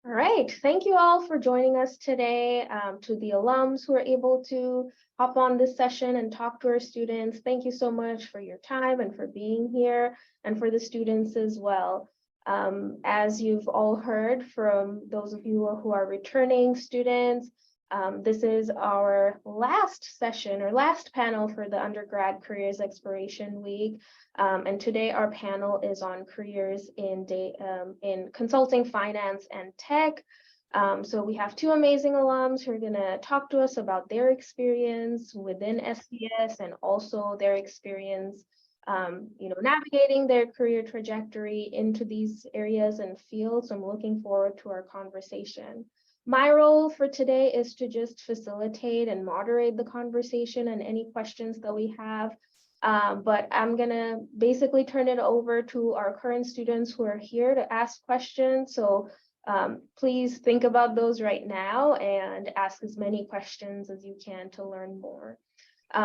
All right, thank you all for joining us today. To the alums who are able to hop on this session and talk to our students, thank you so much for your time and for being here, and for the students as well. As you've all heard from those of you who are returning students, this is our last session or last panel for the Undergrad Careers Exploration Week. And today our panel is on careers in consulting, finance, and tech. So we have two amazing alums who are going to talk to us about their experience within SDS and also their experience navigating their career trajectory into these areas and fields. I'm looking forward to our conversation. My role for today is to just facilitate and moderate the conversation and any questions that we have. But I'm gonna basically turn it over to our current students who are here to ask questions. So please think about those right now and ask as many questions as you can to learn more.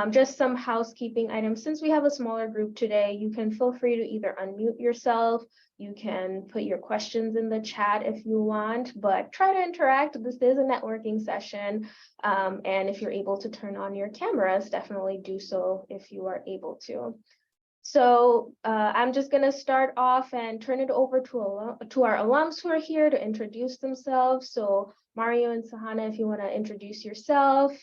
Just some housekeeping items. Since we have a smaller group today, you can feel free to either unmute yourself, you can put your questions in the chat if you want, but try to interact. This is a networking session. And if you're able to turn on your cameras, definitely do so if you are able to. So I'm just going to start off and turn it over to our alums who are here to introduce themselves. So Mario and Sahana, if you want to introduce yourself,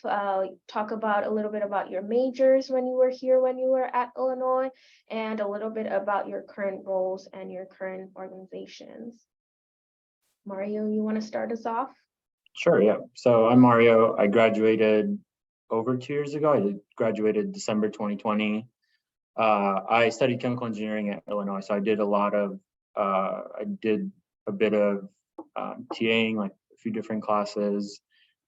talk about a little bit about your majors when you were here, when you were at Illinois, and a little bit about your current roles and your current organizations. Mario, you want to start us off? Sure, yeah. So I'm Mario. I graduated over 2 years ago. I graduated December 2020. I studied chemical engineering at Illinois, so I did a bit of TAing, like a few different classes.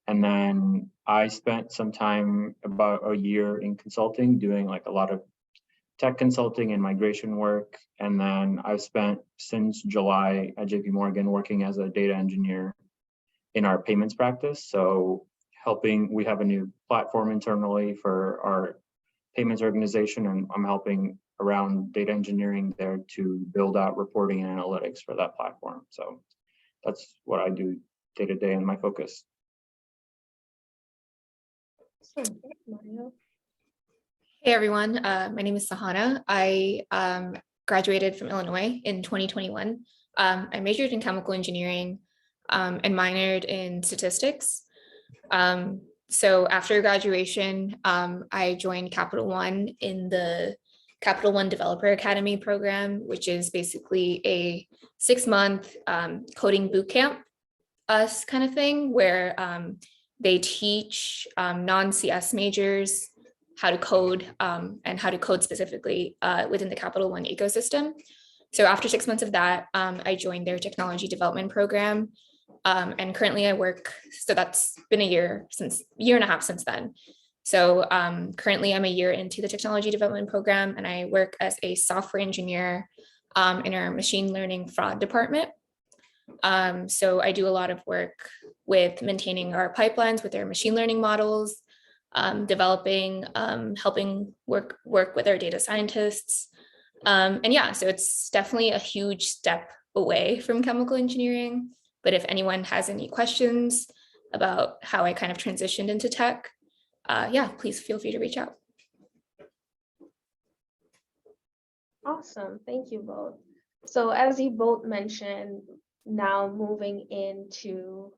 And then I spent some time, about a year, in consulting, doing like a lot of tech consulting and migration work. And then I've spent since July at JPMorgan working as a data engineer in our payments practice. So we have a new platform internally for our payments organization, and I'm helping around data engineering there to build out reporting and analytics for that platform. So that's what I do day to day and my focus. Hey everyone, my name is Sahana. I graduated from Illinois in 2021. I majored in chemical engineering and minored in statistics. So after graduation, I joined Capital One in the Capital One Developer Academy program, which is basically a 6-month coding bootcamp kind of thing, where they teach non-CS majors how to code and how to code specifically within the Capital One ecosystem. So after 6 months of that, I joined their technology development program. And currently I work, so that's been a year and a half since then. So currently I'm a year into the technology development program, and I work as a software engineer in our machine learning fraud department. So I do a lot of work with maintaining our pipelines with our machine learning models, developing, helping work with our data scientists. And yeah, so it's definitely a huge step away from chemical engineering. But if anyone has any questions about how I kind of transitioned into tech, yeah, please feel free to reach out. Awesome, thank you both. So as you both mentioned, now moving into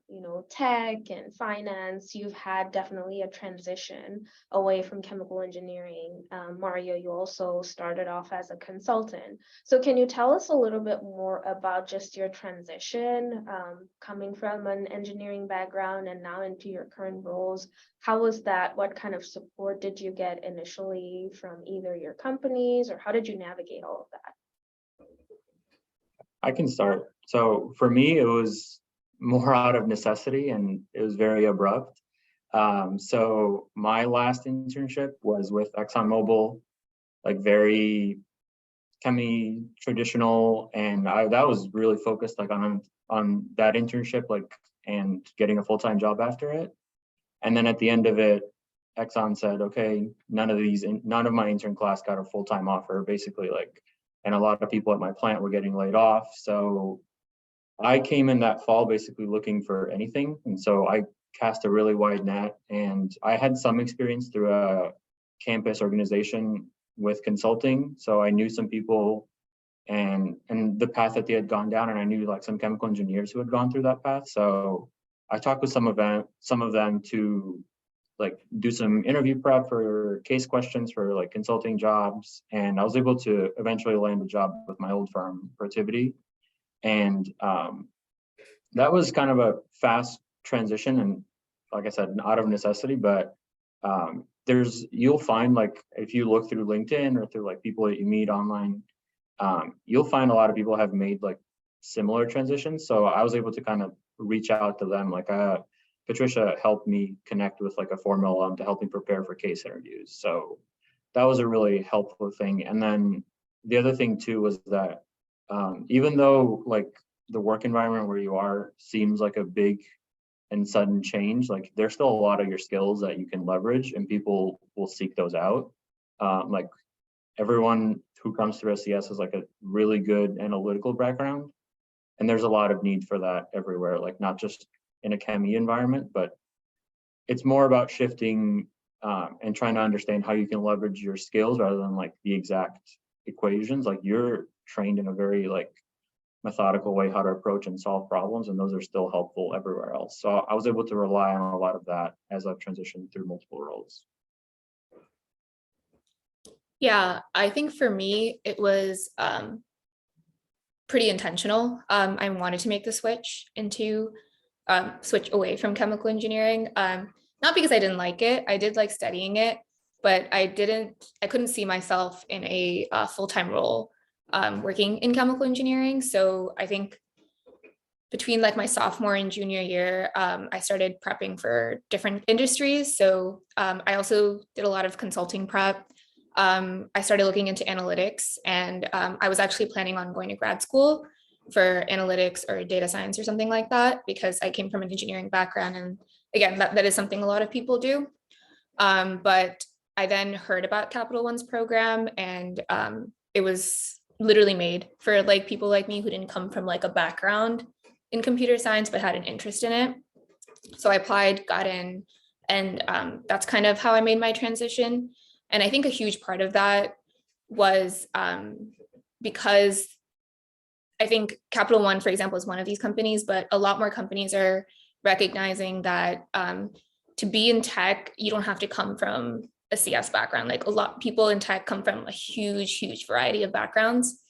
tech and finance, you've had definitely a transition away from chemical engineering. Mario, you also started off as a consultant. So can you tell us a little bit more about just your transition, coming from an engineering background and now into your current roles? How was that? What kind of support did you get initially from either your companies, or how did you navigate all of that? I can start. So for me, it was more out of necessity, and it was very abrupt. So my last internship was with ExxonMobil, like very traditional, and that was really focused like on that internship, like, and getting a full-time job after it. And then at the end of it, Exxon said, okay, none of my intern class got a full-time offer, basically, like, and a lot of people at my plant were getting laid off. So I came in that fall basically looking for anything. And so I cast a really wide net, and I had some experience through a campus organization with consulting. So I knew some people and the path that they had gone down, and I knew like some chemical engineers who had gone through that path. So I talked with some of them to like do some interview prep for case questions for like consulting jobs, and I was able to eventually land a job with my old firm, Protivity. And that was kind of a fast transition, and like I said, out of necessity. But you'll find, like, if you look through LinkedIn or through like people that you meet online, you'll find a lot of people have made like similar transitions. So I was able to kind of reach out to them. Like Patricia helped me connect with like a former alum to help me prepare for case interviews. So that was a really helpful thing. And then the other thing too was that even though like the work environment where you are seems like a big and sudden change, like there's still a lot of your skills that you can leverage, and people will seek those out. Like everyone who comes through SES has like a really good analytical background, and there's a lot of need for that everywhere, like not just in a chemie environment, but it's more about shifting and trying to understand how you can leverage your skills rather than like the exact equations. Like you're trained in a very like methodical way how to approach and solve problems, and those are still helpful everywhere else. So I was able to rely on a lot of that as I've transitioned through multiple roles. Yeah, I think for me, it was pretty intentional. I wanted to make the switch switch away from chemical engineering. Not because I didn't like it. I did like studying it, but I couldn't see myself in a full-time role working in chemical engineering. So I think between like my sophomore and junior year, I started prepping for different industries. So I also did a lot of consulting prep. I started looking into analytics, and I was actually planning on going to grad school for analytics or data science or something like that, because I came from an engineering background. And again, that is something a lot of people do. But I then heard about Capital One's program, and it was literally made for like people like me who didn't come from like a background in computer science but had an interest in it. So I applied, got in, and that's kind of how I made my transition. And I think a huge part of that was because I think Capital One, for example, is one of these companies, but a lot more companies are recognizing that to be in tech, you don't have to come from a CS background. Like a lot of people in tech come from a huge variety of backgrounds,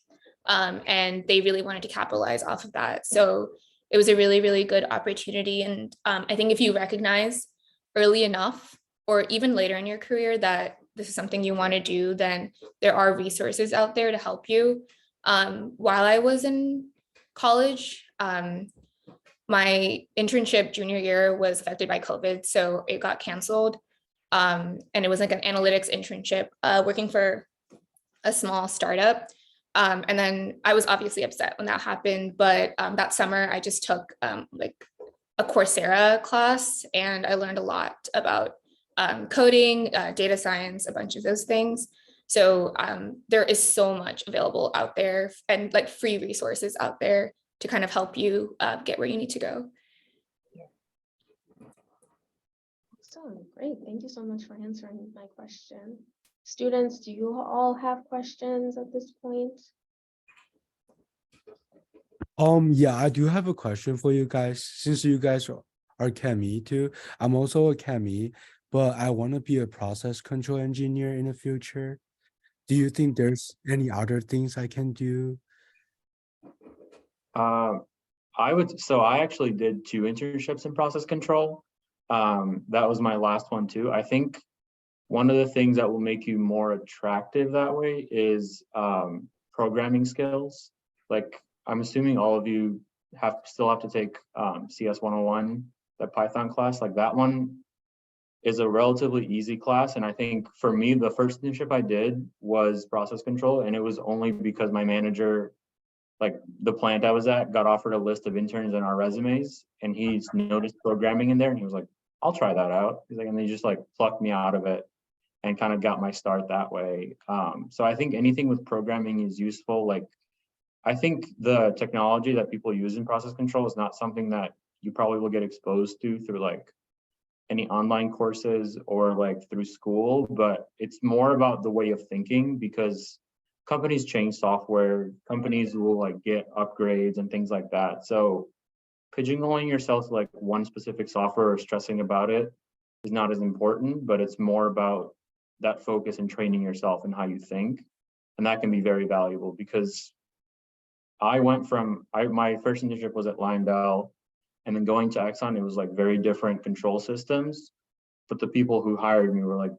and they really wanted to capitalize off of that. So it was a really good opportunity. And I think if you recognize early enough, or even later in your career, that this is something you want to do, then there are resources out there to help you. While I was in college, my internship junior year was affected by COVID, so it got canceled. And it was like an analytics internship working for a small startup. And then I was obviously upset when that happened, but that summer I just took like a Coursera class, and I learned a lot about coding, data science, a bunch of those things. So there is so much available out there, and like free resources out there to kind of help you get where you need to go. Awesome, great. Thank you so much for answering my question. Students, do you all have questions at this point? Yeah, I do have a question for you guys. Since you guys are chemie too, I'm also a chemie, but I want to be a process control engineer in the future. Do you think there's any other things I can do? I actually did 2 internships in process control. That was my last one too. I think one of the things that will make you more attractive that way is programming skills. Like I'm assuming all of you still have to take CS 101, that Python class. Like that one is a relatively easy class. And I think for me, the first internship I did was process control. And it was only because my manager, like the plant I was at, got offered a list of interns in our resumes, and he's noticed programming in there, and he was like, I'll try that out. He's like, and he just like plucked me out of it and kind of got my start that way. So I think anything with programming is useful. Like I think the technology that people use in process control is not something that you probably will get exposed to through like any online courses or like through school, but it's more about the way of thinking because companies change software, companies will like get upgrades and things like that. So pigeonholing yourself to like one specific software or stressing about it is not as important, but it's more about that focus and training yourself and how you think. And that can be very valuable because I went from, my first internship was at Lyondell, and then going to Exxon, it was like very different control systems. But the people who hired me were like,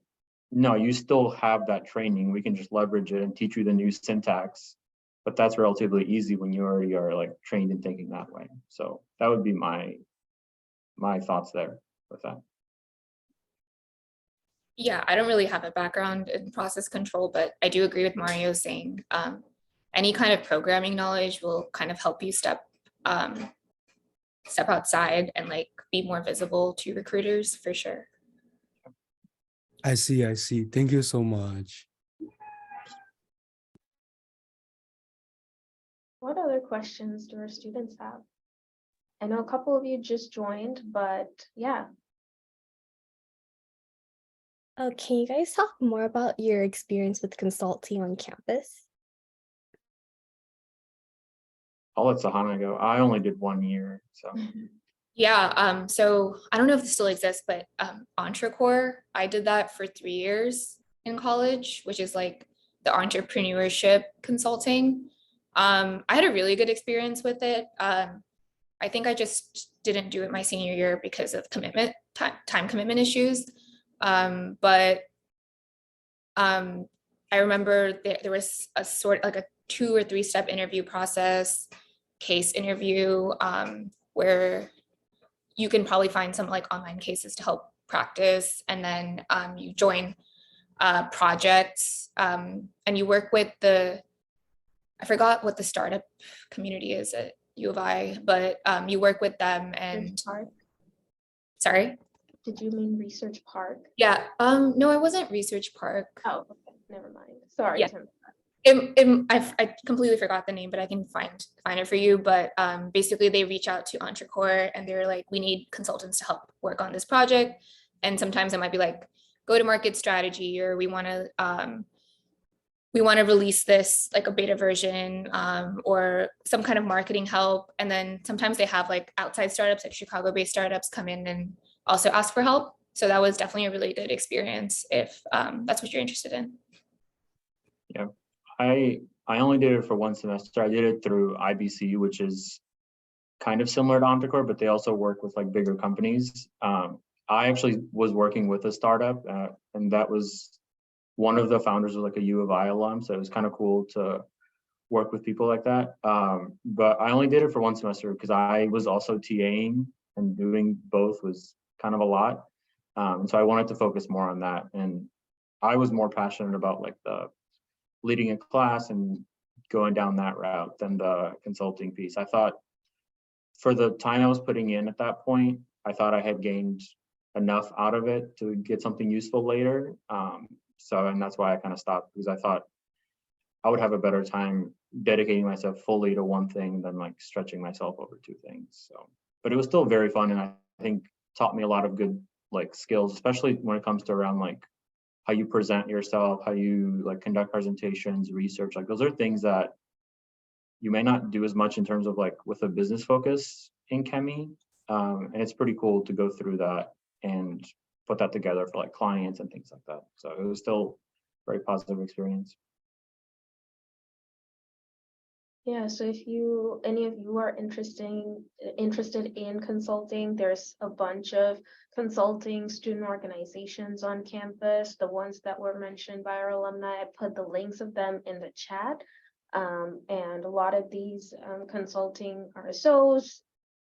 no, you still have that training. We can just leverage it and teach you the new syntax. But that's relatively easy when you already are like trained in thinking that way. So that would be my thoughts there with that. Yeah, I don't really have a background in process control, but I do agree with Mario saying any kind of programming knowledge will kind of help you step outside and like be more visible to recruiters for sure. I see. Thank you so much. What other questions do our students have? I know a couple of you just joined, but yeah. Can you guys talk more about your experience with consulting on campus? I'll let Sahana go. I only did 1 year, so. Yeah, so I don't know if this still exists, but Entrecore, I did that for 3 years in college, which is like the entrepreneurship consulting. I had a really good experience with it. I think I just didn't do it my senior year because of time commitment issues. But I remember there was a sort like a 2 or 3 step interview process, case interview, where you can probably find some like online cases to help practice, and then you join projects and you work with I forgot what the startup community is at U of I, but you work with them and Park? Sorry? Did you mean Research Park? Yeah, no, it wasn't Research Park. Oh, okay, never mind. Sorry. Yeah. I completely forgot the name, but I can find it for you. But basically, they reach out to Entrecore and they're like, we need consultants to help work on this project. And sometimes it might be like, go to market strategy, or we want to release this like a beta version, or some kind of marketing help. And then sometimes they have like outside startups, like Chicago-based startups, come in and also ask for help. So that was definitely a really good experience if that's what you're interested in. Yeah. I only did it for 1 semester. I did it through IBC, which is kind of similar to Entrecore, but they also work with like bigger companies. I actually was working with a startup, and that was one of the founders was like a U of I alum, so it was kind of cool to work with people like that. But I only did it for 1 semester because I was also TAing, and doing both was kind of a lot. And so I wanted to focus more on that, and I was more passionate about like the leading a class and going down that route than the consulting piece. I thought for the time I was putting in at that point, I thought I had gained enough out of it to get something useful later. And that's why I kind of stopped, because I thought I would have a better time dedicating myself fully to one thing than like stretching myself over 2 things. So, but it was still very fun, and I think taught me a lot of good like skills, especially when it comes to around like how you present yourself, how you like conduct presentations, research. Like those are things that you may not do as much in terms of like with a business focus in chemi. And it's pretty cool to go through that and put that together for like clients and things like that. So it was still a very positive experience. Yeah, so if any of you are interested in consulting, there's a bunch of consulting student organizations on campus. The ones that were mentioned by our alumni, I put the links of them in the chat. And a lot of these consulting RSOs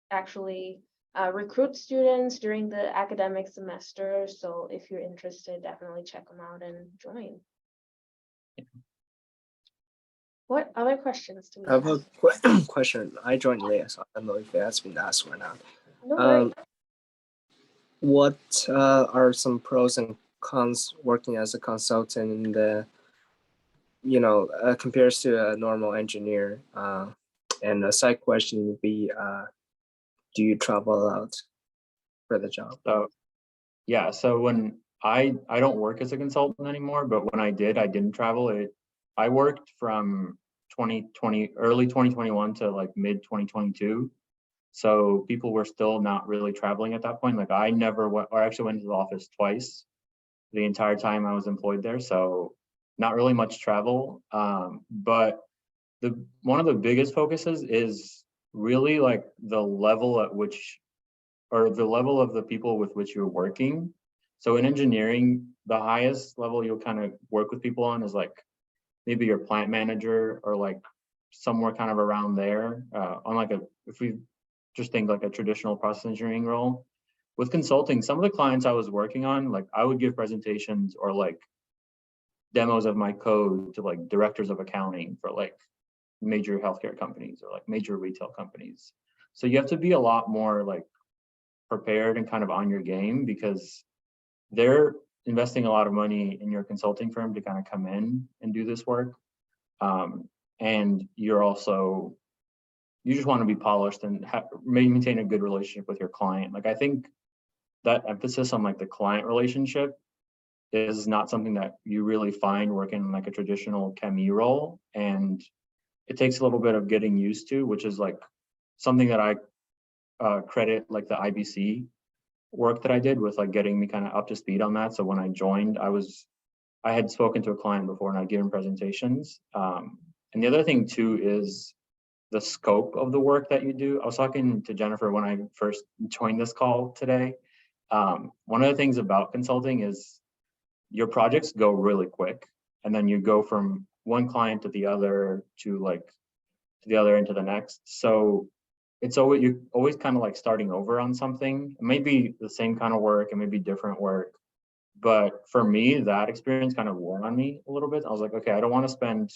actually recruit students during the academic semester. So if you're interested, definitely check them out and join. What other questions do we I have have? a question. I joined late, so I don't know if it has been asked or not. No worries. What are some pros and cons working as a consultant in the compares to a normal engineer. And a side question would be, do you travel out for the job? So yeah, so when I don't work as a consultant anymore, but when I didn't travel. I worked from 2020, early 2021 to like mid 2022. So people were still not really traveling at that point. Like I never went, or actually went to the office twice the entire time I was employed there. So not really much travel. But one of the biggest focuses is really like the level at which, or the level of the people with which you're working. So in engineering, the highest level you'll kind of work with people on is like maybe your plant manager or like somewhere kind of around there. On like if we just think like a traditional process engineering role. With consulting, some of the clients I was working on, like I would give presentations or like demos of my code to like directors of accounting for like major healthcare companies or like major retail companies. So you have to be a lot more like prepared and kind of on your game because they're investing a lot of money in your consulting firm to kind of come in and do this work. And you're also, you just want to be polished and maintain a good relationship with your client. Like I think that emphasis on like the client relationship is not something that you really find working in like a traditional chemie role. And it takes a little bit of getting used to, which is like something that I credit like the IBC work that I did with like getting me kind of up to speed on that. So when I joined, I had spoken to a client before and I'd given presentations. And the other thing too is the scope of the work that you do. I was talking to Jennifer when I first joined this call today. One of the things about consulting is your projects go really quick, and then you go from one client to the other to like to the other and to the next. So it's always, you're always kind of like starting over on something. It may be the same kind of work, it may be different work, but for me, that experience kind of wore on me a little bit. I was like, okay, I don't want to spend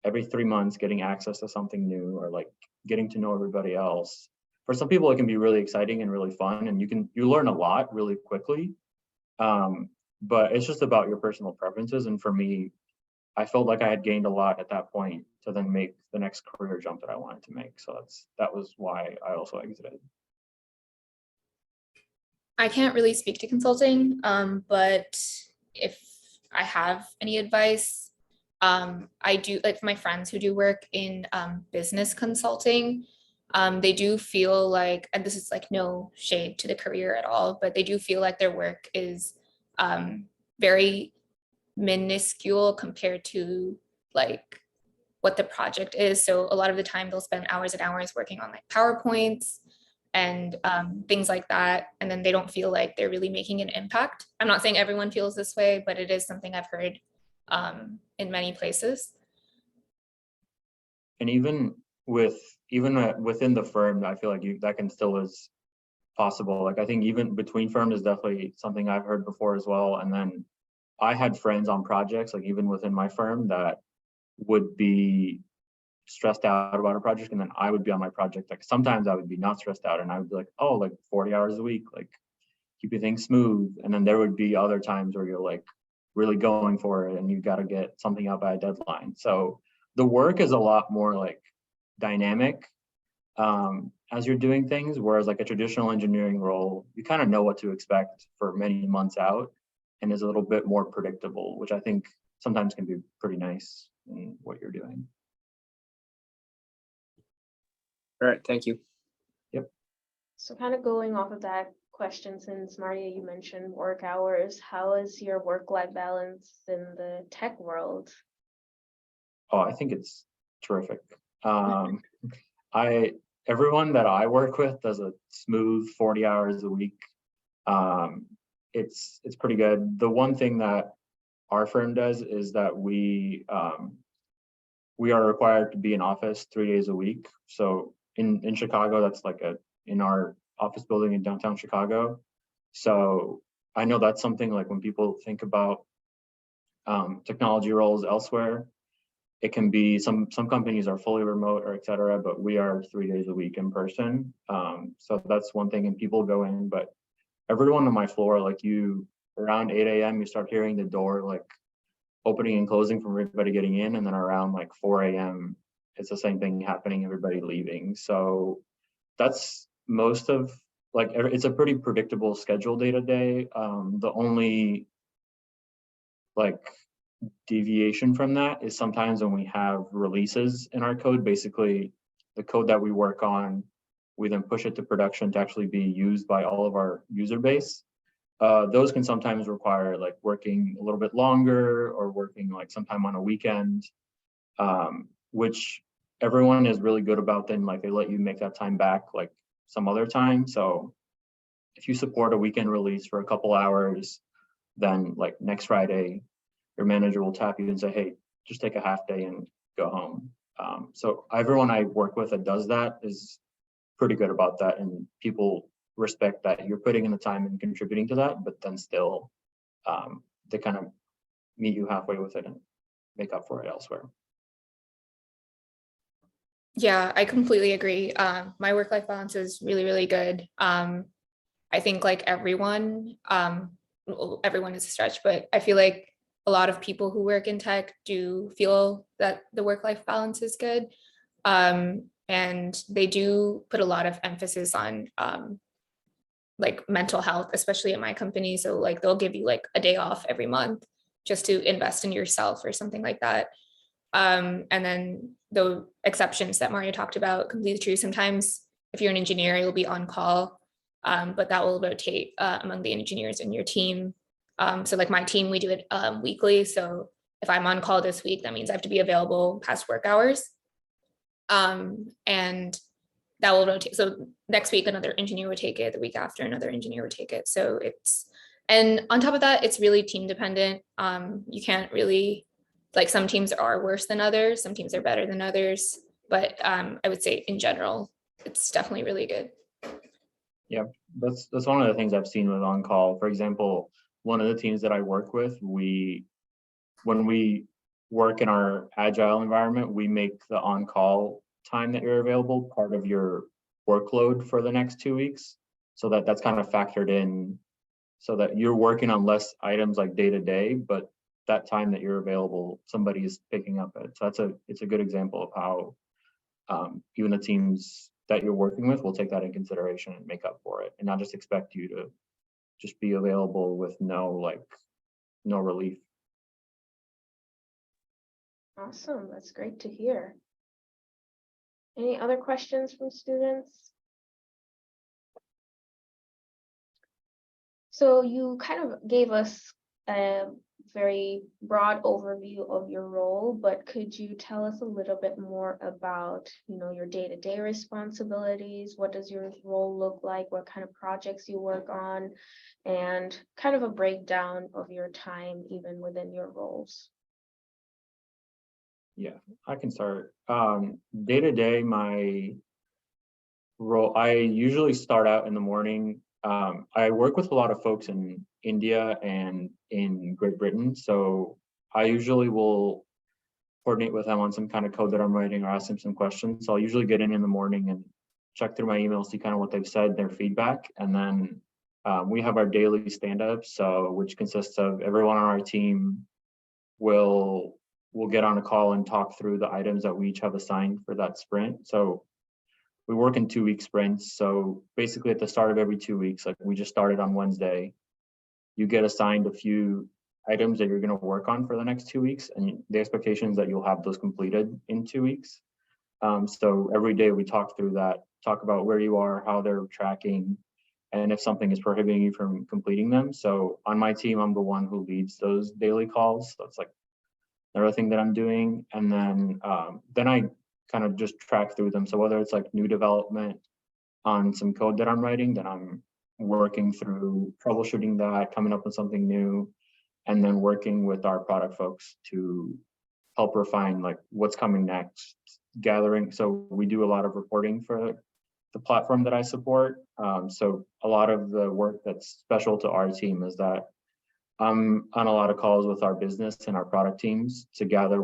every 3 months getting access to something new or like getting to know everybody else. For some people, it can be really exciting and really fun, and you learn a lot really quickly. But it's just about your personal preferences. And for me, I felt like I had gained a lot at that point to then make the next career jump that I wanted to make. So that was why I also exited. I can't really speak to consulting, but if I have any advice, I do, like my friends who do work in business consulting, they do feel like, and this is like no shade to the career at all, but they do feel like their work is very minuscule compared to like what the project is. So a lot of the time they'll spend hours and hours working on like PowerPoints and things like that. And then they don't feel like they're really making an impact. I'm not saying everyone feels this way, but it is something I've heard in many places. And even within the firm, I feel like that can still is possible. Like I think even between firms is definitely something I've heard before as well. And then I had friends on projects, like even within my firm, that would be stressed out about a project, and then I would be on my project. Like sometimes I would be not stressed out and I would be like, oh, like 40 hours a week, like keep your things smooth. And then there would be other times where you're like really going for it and you got to get something out by a deadline. So the work is a lot more like dynamic as you're doing things, whereas like a traditional engineering role, you kind of know what to expect for many months out and is a little bit more predictable, which I think sometimes can be pretty nice in what you're doing. All right, thank you. Yep. So kind of going off of that question, since Maria, you mentioned work hours, how is your work-life balance in the tech world? Oh, I think it's terrific. Everyone that I work with does a smooth 40 hours a week. It's pretty good. The one thing that our firm does is that we are required to be in office 3 days a week. So in Chicago, that's like in our office building in downtown Chicago. So I know that's something like when people think about technology roles elsewhere, it can be some companies are fully remote or et cetera, but we are 3 days a week in person. So that's one thing, and people go in, but everyone on my floor, like around 8 a.m., you start hearing the door like opening and closing from everybody getting in, and then around like 4 a.m. it's the same thing happening, everybody leaving. So that's most of like it's a pretty predictable schedule day to day. The only like deviation from that is sometimes when we have releases in our code, basically the code that we work on, we then push it to production to actually be used by all of our user base. Those can sometimes require like working a little bit longer or working like sometime on a weekend, which everyone is really good about. Then like they let you make that time back like some other time. So if you support a weekend release for a couple hours, then like next Friday, your manager will tap you and say, hey, just take a half day and go home. So everyone I work with that does that is pretty good about that, and people respect that you're putting in the time and contributing to that, but then still they kind of meet you halfway with it and make up for it elsewhere. Yeah, I completely agree. My work-life balance is really, really good. I think like everyone, well, everyone is a stretch, but I feel like a lot of people who work in tech do feel that the work-life balance is good. And they do put a lot of emphasis on like mental health, especially at my company. So like they'll give you like a day off every month just to invest in yourself or something like that. And then the exceptions that Mario talked about, completely true. Sometimes if you're an engineer, you'll be on call, but that will rotate among the engineers in your team. So like my team, we do it weekly. So if I'm on call this week, that means I have to be available past work hours. And that will rotate. So next week, another engineer would take it. The week after, another engineer would take it. So it's, and on top of that, it's really team dependent. You can't really, like some teams are worse than others. Some teams are better than others. But I would say in general, it's definitely really good. Yeah, that's one of the things I've seen with on-call. For example, one of the teams that I work with, when we work in our agile environment, we make the on-call time that you're available part of your workload for the next 2 weeks, so that's kind of factored in, so that you're working on less items like day to day, but that time that you're available, somebody is picking up it. So it's a good example of how even the teams that you're working with will take that in consideration and make up for it, and not just expect you to just be available with no relief. Awesome, that's great to hear. Any other questions from students? So you kind of gave us a very broad overview of your role, but could you tell us a little bit more about, your day-to-day responsibilities? What does your role look like? What kind of projects you work on? And kind of a breakdown of your time even within your roles. Yeah, I can start. Day to day, my role, I usually start out in the morning. I work with a lot of folks in India and in Great Britain, so I usually will coordinate with them on some kind of code that I'm writing or ask them some questions. So I'll usually get in the morning and check through my emails, see kind of what they've said, their feedback, and then we have our daily stand-ups, which consists of everyone on our team will get on a call and talk through the items that we each have assigned for that sprint. So we work in 2-week sprints. So basically at the start of every 2 weeks, like we just started on Wednesday, you get assigned a few items that you're going to work on for the next 2 weeks. And the expectation is that you'll have those completed in 2 weeks. So every day we talk through that, talk about where you are, how they're tracking, and if something is prohibiting you from completing them. So on my team, I'm the one who leads those daily calls. That's like another thing that I'm doing. And then I kind of just track through them. So whether it's like new development on some code that I'm writing, then I'm working through troubleshooting that, coming up with something new, and then working with our product folks to help refine like what's coming next, gathering. So we do a lot of reporting for the platform that I support. So a lot of the work that's special to our team is that I'm on a lot of calls with our business and our product teams to gather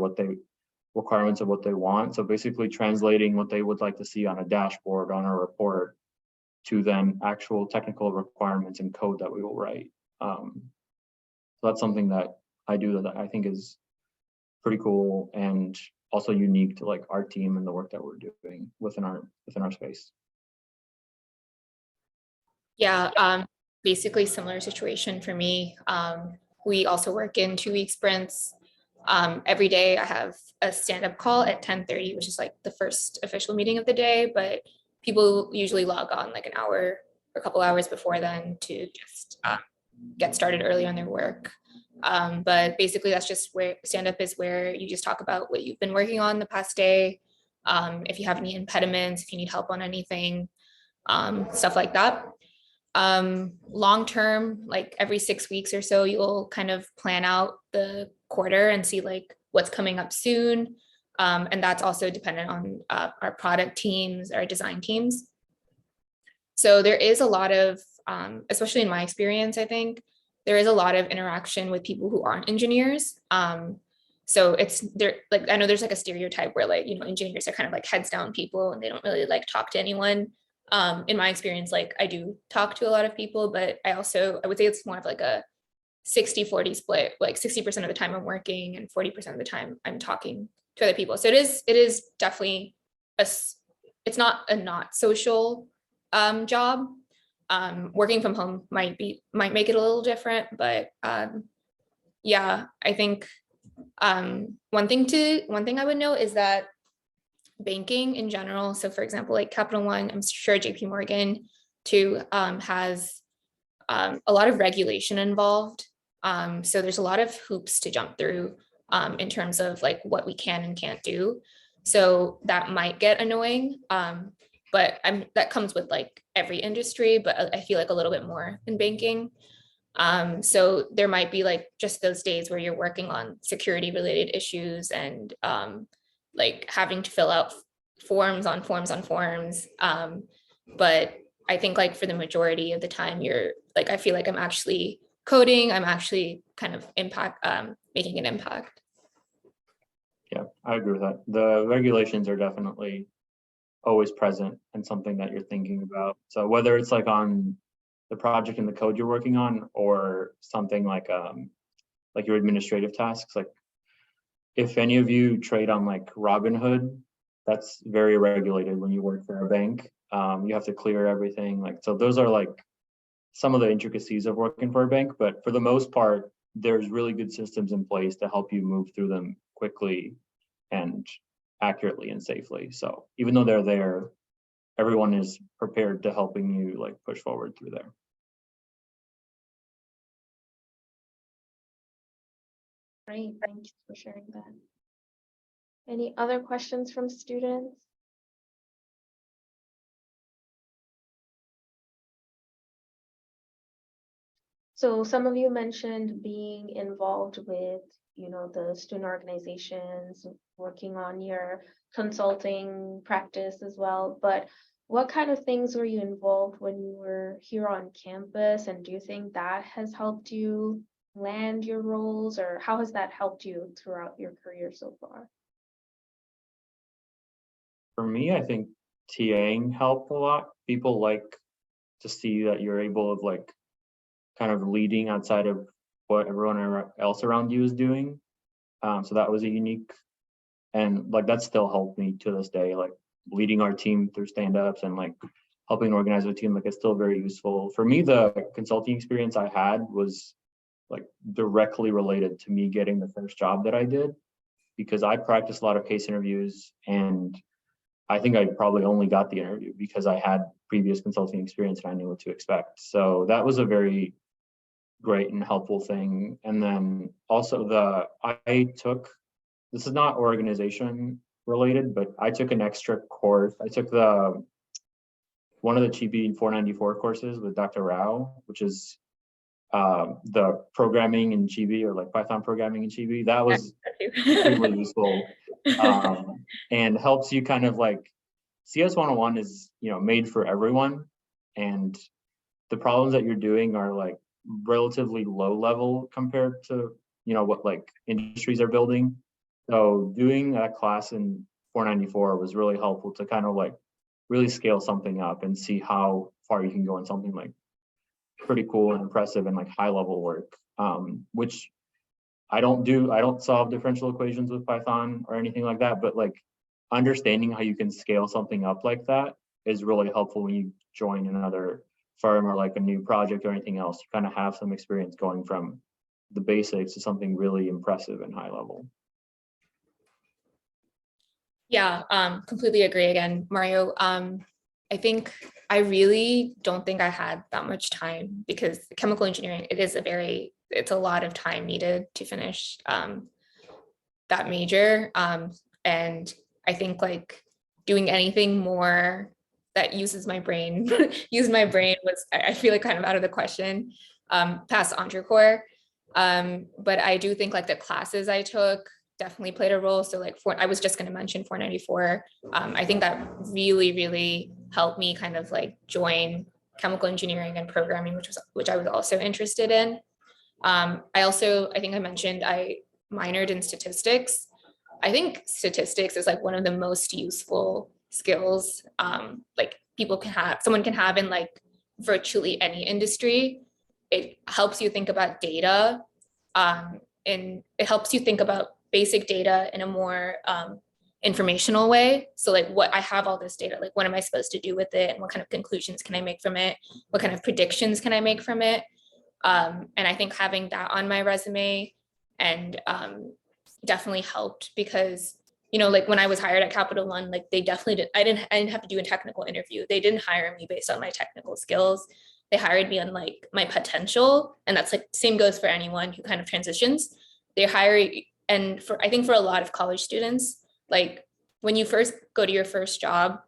requirements of what they want. So basically translating what they would like to see on a dashboard, on a report, to then actual technical requirements and code that we will write. So that's something that I do that I think is pretty cool and also unique to like our team and the work that we're doing within our space. Yeah, basically similar situation for me. We also work in 2-week sprints. Every day I have a stand-up call at 10:30, which is like the first official meeting of the day, but people usually log on like an hour or a couple hours before then to just get started early on their work. But basically that's just where stand-up is, where you just talk about what you've been working on the past day. If you have any impediments, if you need help on anything, stuff like that. Long term, like every 6 weeks or so, you'll kind of plan out the quarter and see like what's coming up soon. And that's also dependent on our product teams, our design teams. So there is a lot of, especially in my experience, I think there is a lot of interaction with people who aren't engineers. So it's there, like, I know there's like a stereotype where like, you know, engineers are kind of like heads down people and they don't really like talk to anyone. In my experience, like I do talk to a lot of people, but I would say it's more of like a 60-40 split, like 60% of the time I'm working and 40% of the time I'm talking to other people. So it is definitely it's not a not social job. Working from home might make it a little different, but yeah, I think one thing I would note is that banking in general, so for example, like Capital One, I'm sure JPMorgan too, has a lot of regulation involved. So there's a lot of hoops to jump through in terms of like what we can and can't do. So that might get annoying, but that comes with like every industry, but I feel like a little bit more in banking. So there might be like just those days where you're working on security related issues and like having to fill out forms on forms on forms. But I think like for the majority of the time you're like, I feel like I'm actually coding, I'm actually kind of making an impact. Yeah, I agree with that. The regulations are definitely always present and something that you're thinking about. So whether it's like on the project and the code you're working on or something like your administrative tasks, like if any of you trade on like Robinhood, that's very regulated when you work for a bank. You have to clear everything. Like, so those are like some of the intricacies of working for a bank, but for the most part, there's really good systems in place to help you move through them quickly and accurately and safely. So even though they're there, everyone is prepared to helping you like push forward through there. Great, thank you for sharing that. Any other questions from students? So some of you mentioned being involved with, you know, the student organizations, working on your consulting practice as well, but what kind of things were you involved when you were here on campus? And do you think that has helped you land your roles, or how has that helped you throughout your career so far? For me, I think TAing helped a lot. People like to see that you're able to like kind of leading outside of what everyone else around you is doing. So that was a unique, and like that still helped me to this day, like leading our team through stand-ups and like helping organize a team, like it's still very useful. For me, the consulting experience I had was like directly related to me getting the first job that I did, because I practiced a lot of case interviews, and I think I probably only got the interview because I had previous consulting experience and I knew what to expect. So that was a very great and helpful thing. And then also this is not organization related, but I took an extra course. I took one of the Chibi 494 courses with Dr. Rao, which is the programming in Chibi, or like Python programming in Chibi. That was extremely useful, and helps you kind of like, CS 101 is, you know, made for everyone, and the problems that you're doing are like relatively low level compared to, you know, what like industries are building. So doing that class in 494 was really helpful to kind of like really scale something up and see how far you can go in something like pretty cool and impressive and like high level work, which I don't solve differential equations with Python or anything like that, but like understanding how you can scale something up like that is really helpful when you join another firm or like a new project or anything else. You kind of have some experience going from the basics to something really impressive and high level. Yeah, completely agree again, Mario. I think I really don't think I had that much time because chemical engineering, it's a lot of time needed to finish that major. And I think like doing anything more that uses my brain, I feel like kind of out of the question, past EntreCore. But I do think like the classes I took definitely played a role. So like I was just going to mention 494. I think that really, really helped me kind of like join chemical engineering and programming, which I was also interested in. I think I mentioned I minored in statistics. I think statistics is like one of the most useful skills like someone can have in like virtually any industry. It helps you think about data, and it helps you think about basic data in a more informational way. So like what I have all this data, like what am I supposed to do with it? And what kind of conclusions can I make from it? What kind of predictions can I make from it? And I think having that on my resume and definitely helped because, you know, like when I was hired at Capital One, like they definitely I didn't have to do a technical interview. They didn't hire me based on my technical skills. They hired me on like my potential. And that's like same goes for anyone who kind of transitions. They hire, and I think for a lot of college students, like when you first go to your first job,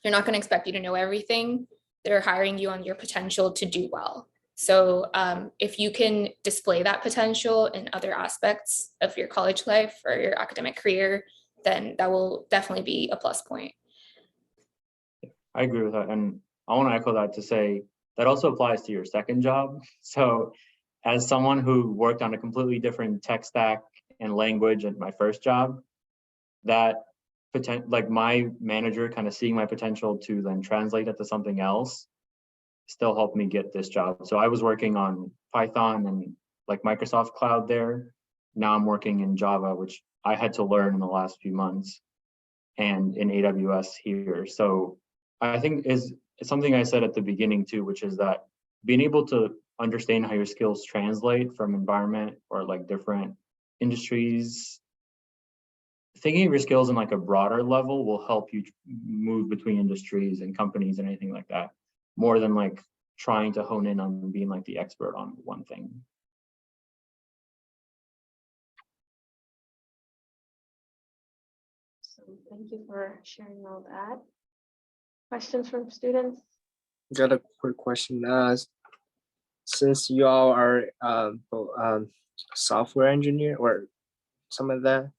they're not going to expect you to know everything. They're hiring you on your potential to do well. So if you can display that potential in other aspects of your college life or your academic career, then that will definitely be a plus point. I agree with that. And I want to echo that to say that also applies to your second job. So as someone who worked on a completely different tech stack and language at my first job, that like my manager kind of seeing my potential to then translate that to something else still helped me get this job. So I was working on Python and like Microsoft Cloud there. Now I'm working in Java, which I had to learn in the last few months, and in AWS here. So I think it's something I said at the beginning too, which is that being able to understand how your skills translate from environment or like different industries, thinking of your skills in like a broader level will help you move between industries and companies and anything like that, more than like trying to hone in on being like the expert on one thing. So thank you for sharing all that. Questions from students? Got a quick question. Since you all are software engineer or some of that,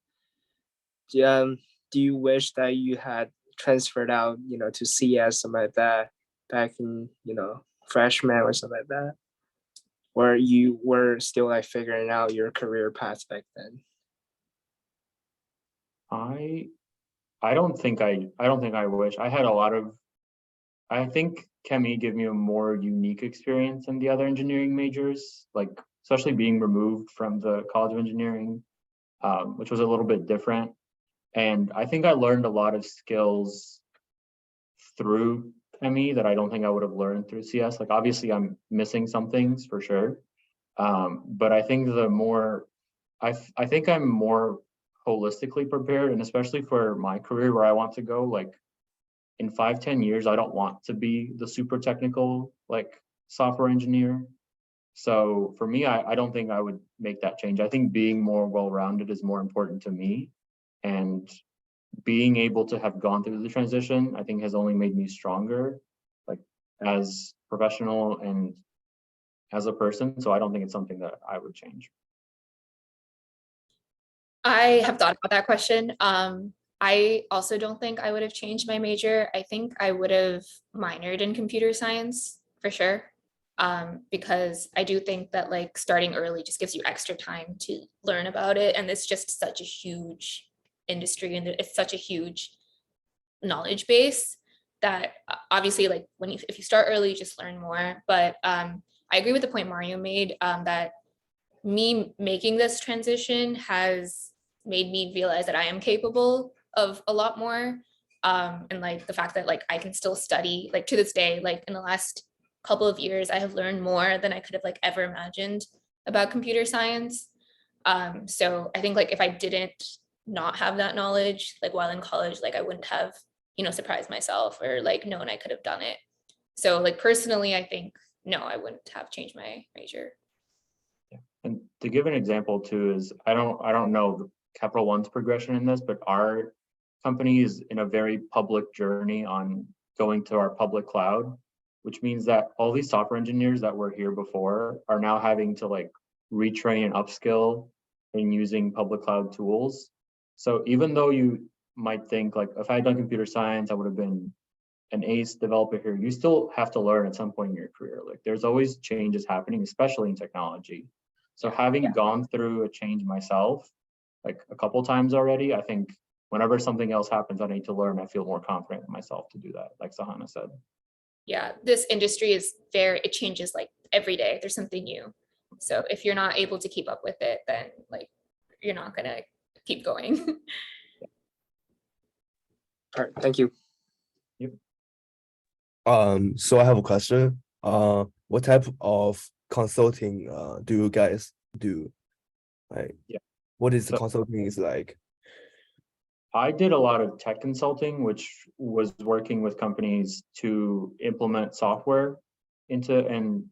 do you wish that you had transferred out, you know, to CS, something like that, back in, you know, freshman or something like that, or you were still like figuring out your career path back then? I don't think I wish. I had a lot of, I think Chemi gave me a more unique experience than the other engineering majors, like especially being removed from the College of Engineering, which was a little bit different. And I think I learned a lot of skills through Chemi that I don't think I would have learned through CS. Like obviously I'm missing some things for sure. But I think I think I'm more holistically prepared, and especially for my career where I want to go, like in 5-10 years, I don't want to be the super technical like software engineer. So for me, I don't think I would make that change. I think being more well-rounded is more important to me, and being able to have gone through the transition, I think has only made me stronger, like as professional and as a person. So I don't think it's something that I would change. I have thought about that question. I also don't think I would have changed my major. I think I would have minored in computer science for sure. Because I do think that like starting early just gives you extra time to learn about it. And it's just such a huge industry and it's such a huge knowledge base that obviously like if you start early, you just learn more. But I agree with the point Mario made, that me making this transition has made me realize that I am capable of a lot more. And like the fact that like I can still study, like to this day, like in the last couple of years, I have learned more than I could have like ever imagined about computer science. So I think like if I didn't not have that knowledge, like while in college, like I wouldn't have, you know, surprised myself or like known I could have done it. So like personally, I think, no, I wouldn't have changed my major. And to give an example too is I don't know the Capital One's progression in this, but our company is in a very public journey on going to our public cloud, which means that all these software engineers that were here before are now having to like retrain and upskill in using public cloud tools. So even though you might think like if I had done computer science, I would have been an ace developer here, you still have to learn at some point in your career. Like there's always changes happening, especially in technology. So having gone through a change myself, like a couple times already, I think whenever something else happens, I need to learn, I feel more confident in myself to do that, like Sahana said. Yeah, this industry is it changes like every day. There's something new. So if you're not able to keep up with it, then like you're not gonna keep going. All right, thank you. So I have a question. What type of consulting do you guys do? Like, what is the consulting is like? I did a lot of tech consulting, which was working with companies to implement software into and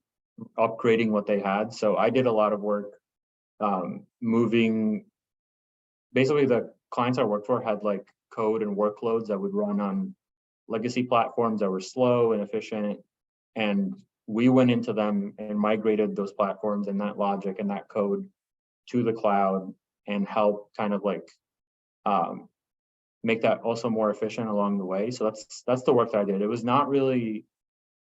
upgrading what they had. So I did a lot of work moving. Basically, the clients I worked for had like code and workloads that would run on legacy platforms that were slow and efficient. And we went into them and migrated those platforms and that logic and that code to the cloud and help kind of like make that also more efficient along the way. So that's the work that I did. It was not really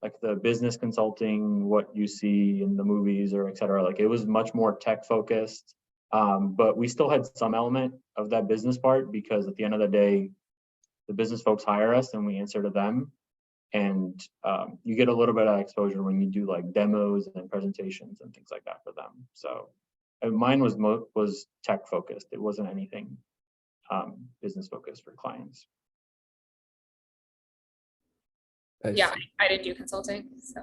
like the business consulting, what you see in the movies or et cetera. Like it was much more tech focused. But we still had some element of that business part because at the end of the day, the business folks hire us and we answer to them. And you get a little bit of exposure when you do like demos and presentations and things like that for them. So mine was tech focused. It wasn't anything business focused for clients. Yeah, I didn't do consulting, so.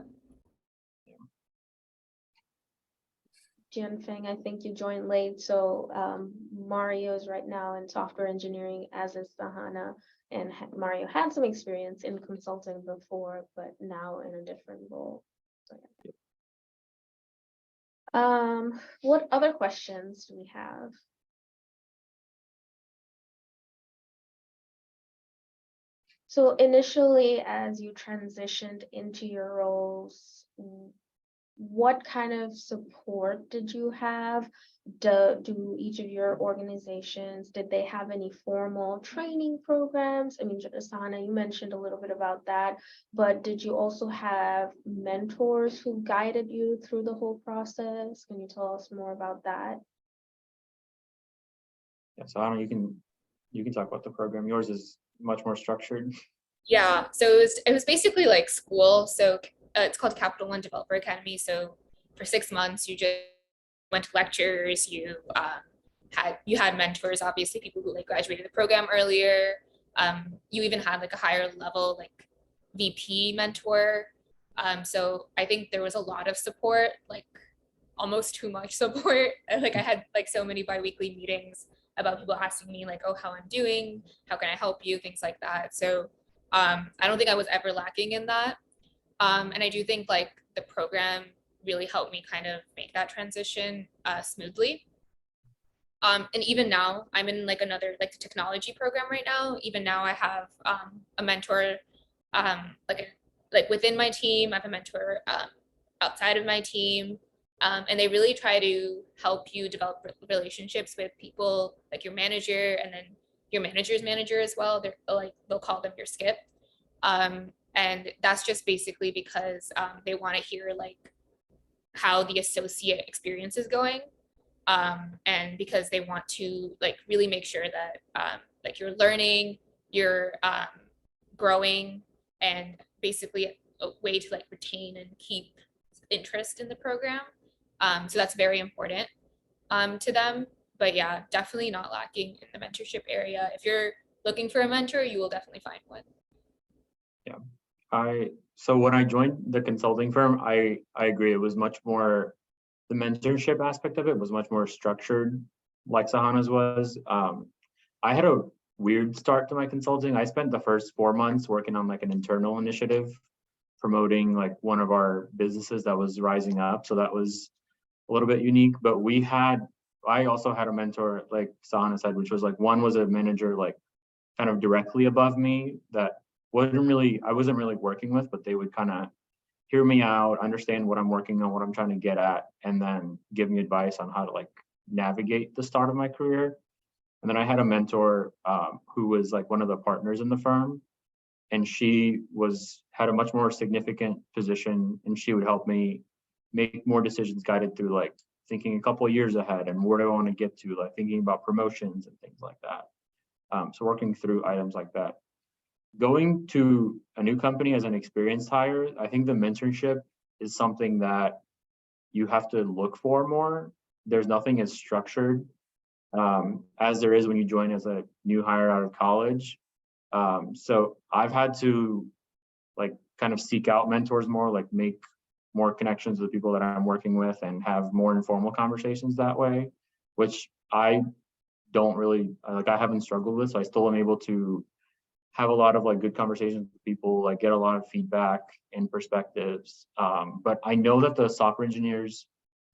Jianfeng, I think you joined late, so Mario is right now in software engineering, as is Sahana, and Mario had some experience in consulting before, but now in a different role. So, yeah. What other questions do we have? So initially, as you transitioned into your roles, what kind of support did you have? Do each of your organizations, did they have any formal training programs? I mean, Sahana, you mentioned a little bit about that, but did you also have mentors who guided you through the whole process? Can you tell us more about that? Yeah, Sahana, you can talk about the program. Yours is much more structured. Yeah, so it was basically like school. So it's called Capital One Developer Academy. So for 6 months, you just went to lectures. You had mentors, obviously people who like graduated the program earlier. You even had like a higher level like VP mentor. So I think there was a lot of support, like almost too much support. Like I had like so many biweekly meetings about people asking me like, oh, how I'm doing, how can I help you, things like that. So I don't think I was ever lacking in that. And I do think like the program really helped me kind of make that transition smoothly. And even now I'm in like another like technology program right now. Even now I have a mentor like within my team. I have a mentor outside of my team. And they really try to help you develop relationships with people like your manager and then your manager's manager as well. They'll call them your skip. And that's just basically because they want to hear like how the associate experience is going. And because they want to like really make sure that like you're learning, you're growing, and basically a way to like retain and keep interest in the program. So that's very important. to them. But yeah, definitely not lacking in the mentorship area. If you're looking for a mentor, you will definitely find one. So when I joined the consulting firm, I agree. It was much more, the mentorship aspect of it was much more structured, like Sahana's was. I had a weird start to my consulting. I spent the first 4 months working on like an internal initiative, promoting like one of our businesses that was rising up. So that was a little bit unique. But I also had a mentor, like Sahana said, which was like, one was a manager like kind of directly above me that I wasn't really working with, but they would kind of hear me out, understand what I'm working on, what I'm trying to get at, and then give me advice on how to like navigate the start of my career. And then I had a mentor who was like one of the partners in the firm, and she had a much more significant position, and she would help me make more decisions guided through like thinking a couple of years ahead and where do I want to get to, like thinking about promotions and things like that. So working through items like that. Going to a new company as an experienced hire, I think the mentorship is something that you have to look for more. There's nothing as structured as there is when you join as a new hire out of college. So I've had to like kind of seek out mentors more, like make more connections with people that I'm working with and have more informal conversations that way, which I don't really, like I haven't struggled with. So I still am able to have a lot of like good conversations with people, like get a lot of feedback and perspectives. But I know that the software engineers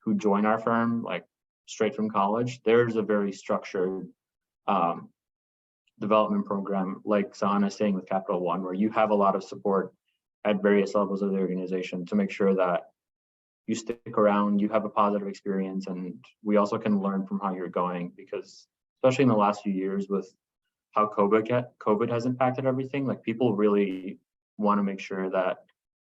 who join our firm, like straight from college, there's a very structured development program, like Sahana is saying with Capital One, where you have a lot of support at various levels of the organization to make sure that you stick around, you have a positive experience, and we also can learn from how you're going, because especially in the last few years with how COVID has impacted everything, like people really want to make sure that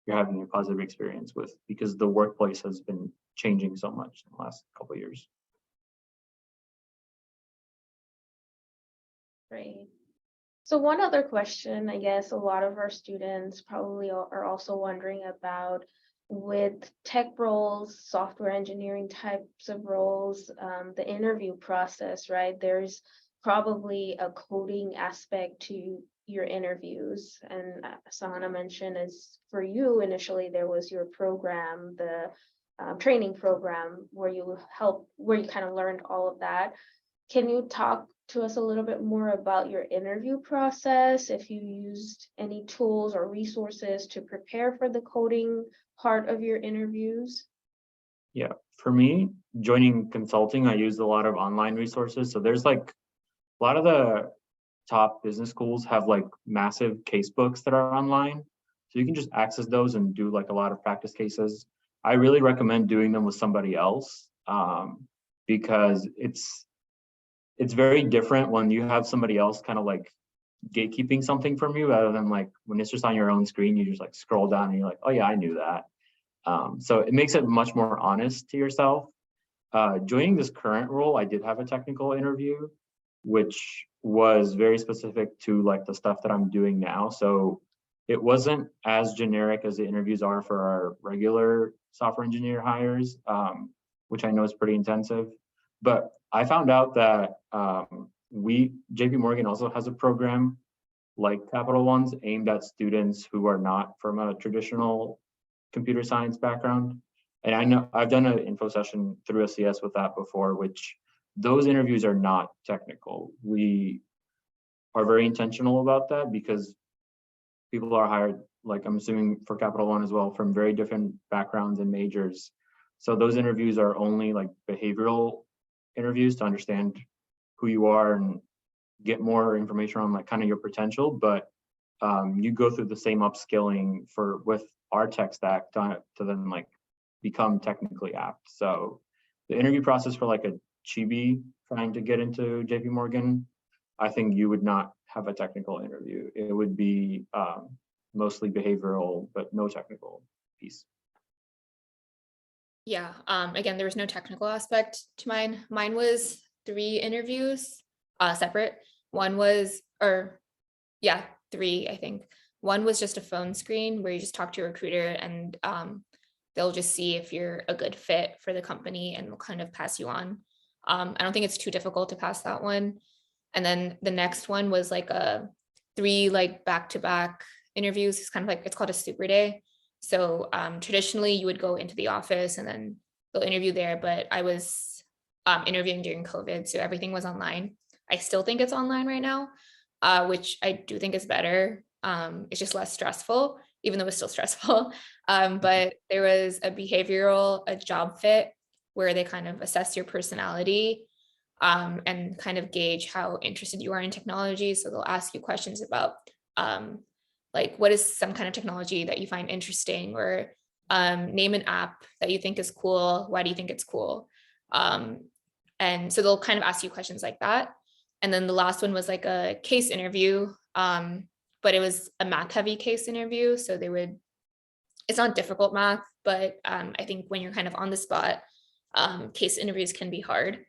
you're having a positive experience because the workplace has been changing so much in the last couple of years. Great. So one other question, I guess a lot of our students probably are also wondering about, with tech roles, software engineering types of roles, the interview process, right? There's probably a coding aspect to your interviews. And Sahana mentioned, as for you initially, there was your program, the training program where you kind of learned all of that. Can you talk to us a little bit more about your interview process, if you used any tools or resources to prepare for the coding part of your interviews? Yeah, for me, joining consulting, I used a lot of online resources. So there's like a lot of the top business schools have like massive case books that are online. So you can just access those and do like a lot of practice cases. I really recommend doing them with somebody else because it's very different when you have somebody else kind of like gatekeeping something from you, rather than like when it's just on your own screen, you just like scroll down and you're like, oh yeah, I knew that. So it makes it much more honest to yourself. Joining this current role, I did have a technical interview, which was very specific to like the stuff that I'm doing now. So it wasn't as generic as the interviews are for our regular software engineer hires, which I know is pretty intensive. But I found out that JPMorgan also has a program like Capital One's aimed at students who are not from a traditional computer science background. And I know I've done an info session through SCS with that before, which those interviews are not technical. We are very intentional about that because people are hired, like I'm assuming for Capital One as well, from very different backgrounds and majors. So those interviews are only like behavioral interviews to understand who you are and get more information on like kind of your potential, but you go through the same upskilling with our tech stack to then like become technically apt. So the interview process for like a chibi trying to get into JPMorgan, I think you would not have a technical interview. It would be mostly behavioral, but no technical piece. Yeah, again, there was no technical aspect to mine. Mine was 3 interviews, separate. One was, 3, I think. One was just a phone screen where you just talk to a recruiter and they'll just see if you're a good fit for the company and they'll kind of pass you on. I don't think it's too difficult to pass that one. And then the next one was like a 3 like back-to-back interviews. It's kind of like, it's called a super day. So traditionally you would go into the office and then they'll interview there, but I was interviewing during COVID, so everything was online. I still think it's online right now, which I do think is better. It's just less stressful, even though it's still stressful. But there was a job fit, where they kind of assess your personality and kind of gauge how interested you are in technology. So they'll ask you questions about like, what is some kind of technology that you find interesting, or name an app that you think is cool. Why do you think it's cool? And so they'll kind of ask you questions like that. And then the last one was like a case interview, but it was a math heavy case interview. So it's not difficult math, but I think when you're kind of on the spot, case interviews can be hard.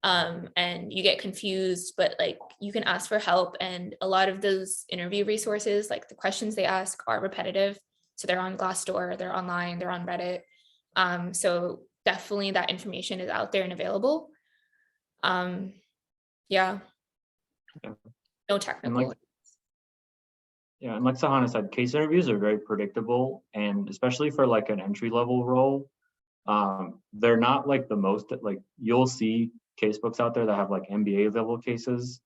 And you get confused, but like you can ask for help. And a lot of those interview resources, like the questions they ask, are repetitive. So they're on Glassdoor, they're online, they're on Reddit. So definitely that information is out there and available. Yeah. No technical. And like Sahana said, case interviews are very predictable, and especially for like an entry-level role, they're not like the most, like you'll see case books out there that have like MBA level cases.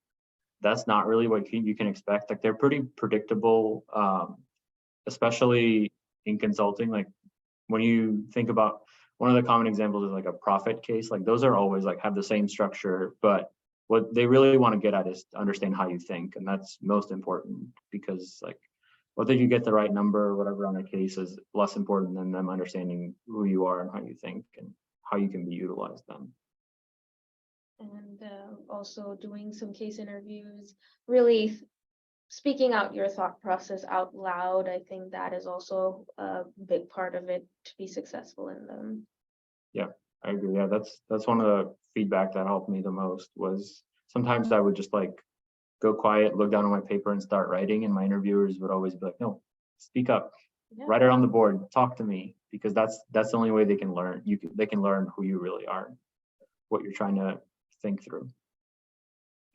That's not really what you can expect. Like they're pretty predictable, especially in consulting. Like when you think about, one of the common examples is like a profit case. Like those are always like have the same structure, but what they really want to get at is to understand how you think. And that's most important, because like whether you get the right number or whatever on a case is less important than them understanding who you are and how you think and how you can be utilized then. And also doing some case interviews, really speaking out your thought process out loud. I think that is also a big part of it to be successful in them. Yeah, I agree. Yeah, that's one of the feedback that helped me the most. Was sometimes I would just like go quiet, look down on my paper and start writing, and my interviewers would always be like, no, speak up, write it on the board, talk to me, because that's the only way they can learn. They can learn who you really are, what you're trying to think through.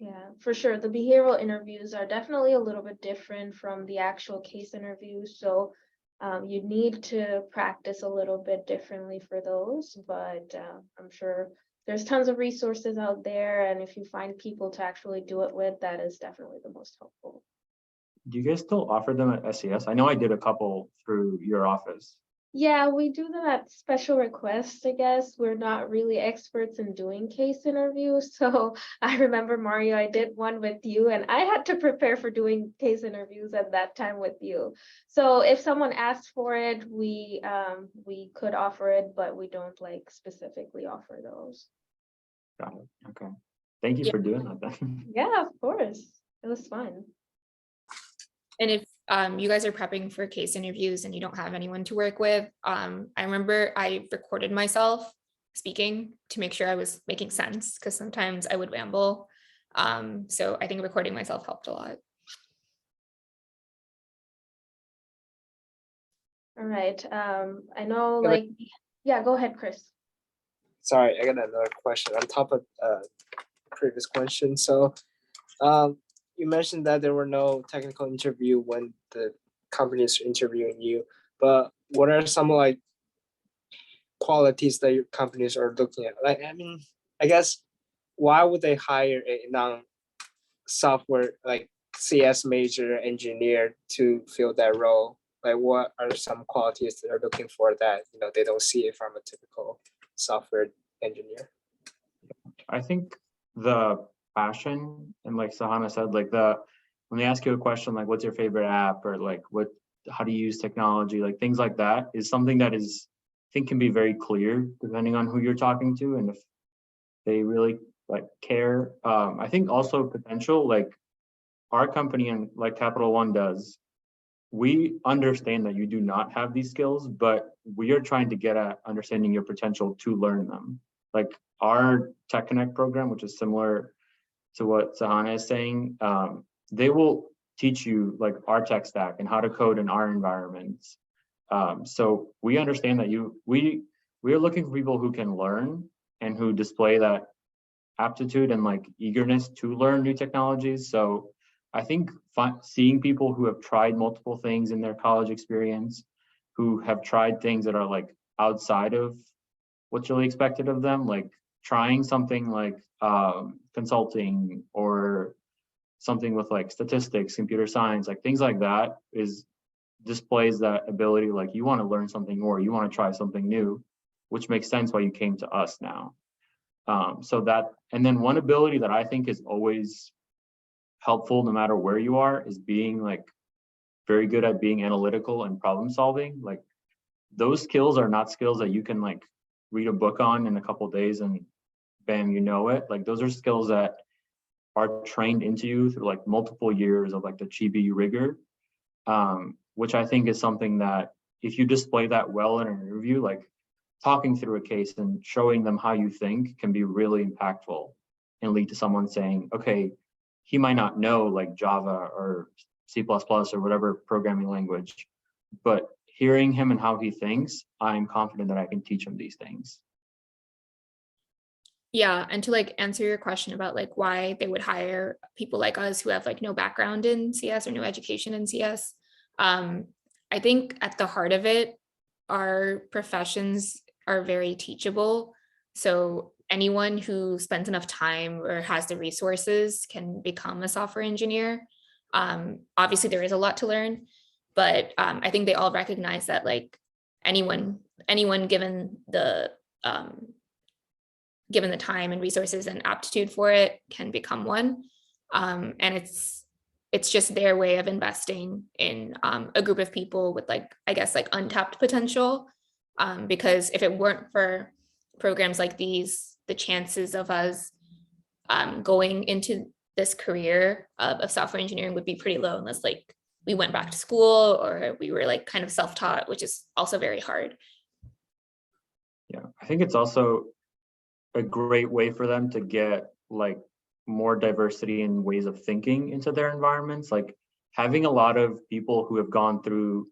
Yeah, for sure. The behavioral interviews are definitely a little bit different from the actual case interviews. So you need to practice a little bit differently for those, but I'm sure there's tons of resources out there. And if you find people to actually do it with, that is definitely the most helpful. Do you guys still offer them at SES? I know I did a couple through your office. Yeah, we do them at special requests, I guess. We're not really experts in doing case interviews. So I remember, Mario, I did one with you, and I had to prepare for doing case interviews at that time with you. So if someone asked for it, we could offer it, but we don't like specifically offer those. Got it. Okay. Thank you for doing that then. Yeah, of course. It was fun. And if you guys are prepping for case interviews and you don't have anyone to work with, I remember I recorded myself speaking to make sure I was making sense, because sometimes I would ramble. So I think recording myself helped a lot. All right. I know, like, yeah, go ahead, Chris. Sorry, I got another question on top of previous question. So you mentioned that there were no technical interview when the companies are interviewing you, but what are some like qualities that your companies are looking at? Like, I mean, I guess, why would they hire a non-software like CS major engineer to fill that role? Like, what are some qualities that they're looking for that, you know, they don't see it from a typical software engineer? I think the passion, and like Sahana said, like when they ask you a question like what's your favorite app, or like how do you use technology, like things like that is something that is, I think, can be very clear depending on who you're talking to and if they really like care. I think also potential, like our company and like Capital One does, we understand that you do not have these skills, but we are trying to get at understanding your potential to learn them. Like our Tech Connect program, which is similar to what Sahana is saying, they will teach you like our tech stack and how to code in our environments. So we understand that we are looking for people who can learn and who display that aptitude and like eagerness to learn new technologies. So I think seeing people who have tried multiple things in their college experience, who have tried things that are like outside of what's really expected of them, like trying something like consulting or something with like statistics, computer science, like things like that displays that ability, like you want to learn something more, you want to try something new, which makes sense why you came to us now. So that, and then one ability that I think is always helpful no matter where you are is being like very good at being analytical and problem solving. Like those skills are not skills that you can like read a book on in a couple of days and bam, you know it. Like those are skills that are trained into you through like multiple years of like the Chibi rigor, which I think is something that if you display that well in an interview, like talking through a case and showing them how you think can be really impactful and lead to someone saying, okay, he might not know like Java or C++ or whatever programming language, but hearing him and how he thinks, I'm confident that I can teach him these things. Yeah, and to like answer your question about like why they would hire people like us who have like no background in CS or no education in CS, I think at the heart of it, our professions are very teachable. So anyone who spends enough time or has the resources can become a software engineer. Obviously, there is a lot to learn, but I think they all recognize that like anyone given the time and resources and aptitude for it can become one. And it's just their way of investing in a group of people with like, I guess, like untapped potential. Because if it weren't for programs like these, the chances of us going into this career of software engineering would be pretty low unless like we went back to school or we were like kind of self-taught, which is also very hard. Yeah, I think it's also a great way for them to get like more diversity in ways of thinking into their environments. Like having a lot of people who have gone through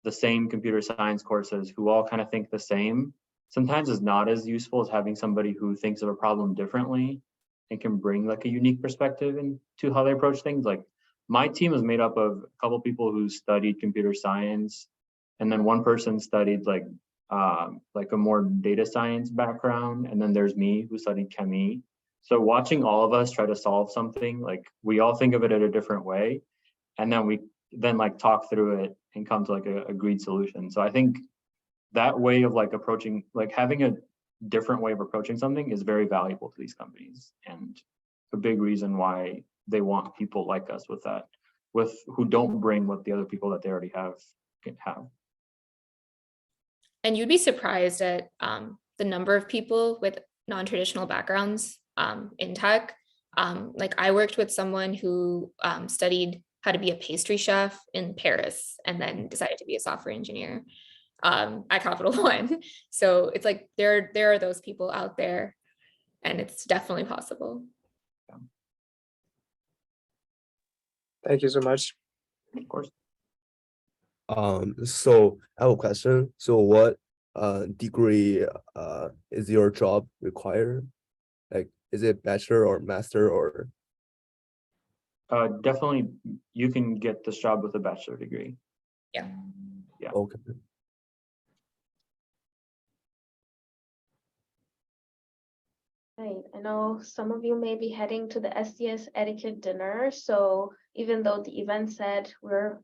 the same computer science courses who all kind of think the same sometimes is not as useful as having somebody who thinks of a problem differently and can bring like a unique perspective into how they approach things. Like my team is made up of a couple people who studied computer science, and then one person studied like a more data science background, and then there's me who studied chemie. So watching all of us try to solve something, like we all think of it in a different way, and then we like talk through it and come to like a agreed solution. So I think that way of like approaching, like having a different way of approaching something is very valuable to these companies, and a big reason why they want people like us with that, who don't bring what the other people that they already have can have. And you'd be surprised at the number of people with non-traditional backgrounds in tech. Like I worked with someone who studied how to be a pastry chef in Paris and then decided to be a software engineer at Capital One. So it's like there are those people out there, and it's definitely possible. Thank you so much. Of course. So I have a question. So what degree is your job require? Like, is it bachelor or master or? Definitely, you can get this job with a bachelor degree. Yeah. Yeah. Okay. Right. I know some of you may be heading to the SDS etiquette dinner. So even though the event said we're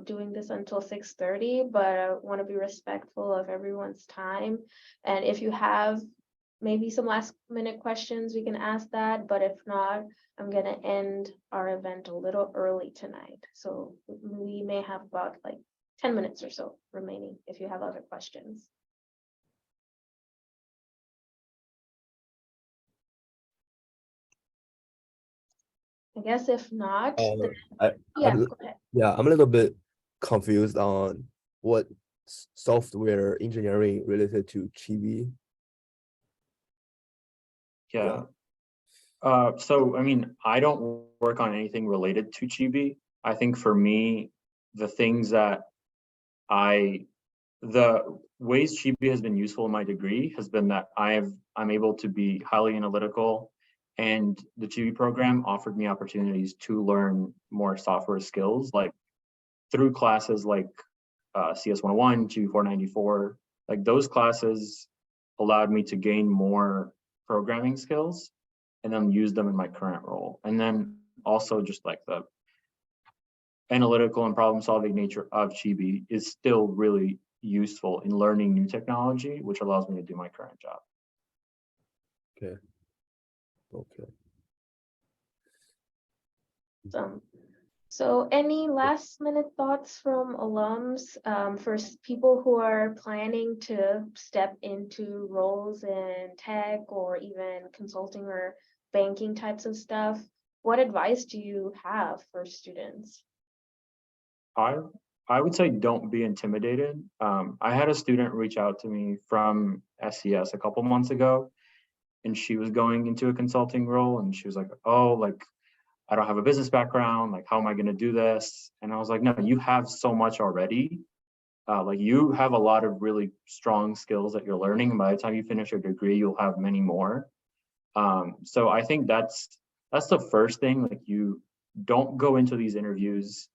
doing this until 6:30, but I want to be respectful of everyone's time. And if you have maybe some last minute questions, we can ask that. But if not, I'm going to end our event a little early tonight. So we may have about like 10 minutes or so remaining if you have other questions. I guess if not, yeah, go ahead. Yeah, I'm a little bit confused on what software engineering related to Chibi. Yeah. So, I mean, I don't work on anything related to Chibi. I think for me, the things that the ways Chibi has been useful in my degree has been that I'm able to be highly analytical And the GB program offered me opportunities to learn more software skills, like through classes like CS 101, GB 494. Like those classes allowed me to gain more programming skills and then use them in my current role. And then also just like the analytical and problem solving nature of Chibi is still really useful in learning new technology, which allows me to do my current job. Okay. Okay. So any last minute thoughts from alums for people who are planning to step into roles in tech or even consulting or banking types of stuff? What advice do you have for students? I would say don't be intimidated. I had a student reach out to me from SES a couple months ago, and she was going into a consulting role, and she was like, oh, like, I don't have a business background, like, how am I gonna do this? And I was like, no, you have so much already. Like you have a lot of really strong skills that you're learning, and by the time you finish your degree, you'll have many more. So I think that's the first thing. Like, you don't go into these interviews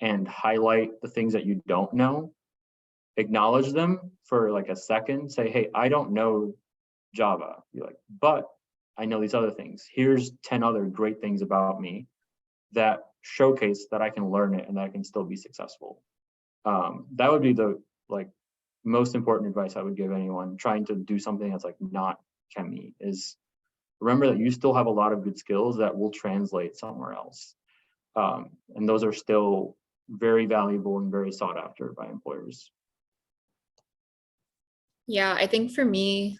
and highlight the things that you don't know. Acknowledge them for like a second, say, hey, I don't know Java. You're like, but I know these other things. Here's 10 other great things about me that showcase that I can learn it and that I can still be successful. That would be the like most important advice I would give anyone trying to do something that's like not chemi, is remember that you still have a lot of good skills that will translate somewhere else. And those are still very valuable and very sought after by employers. Yeah, I think for me,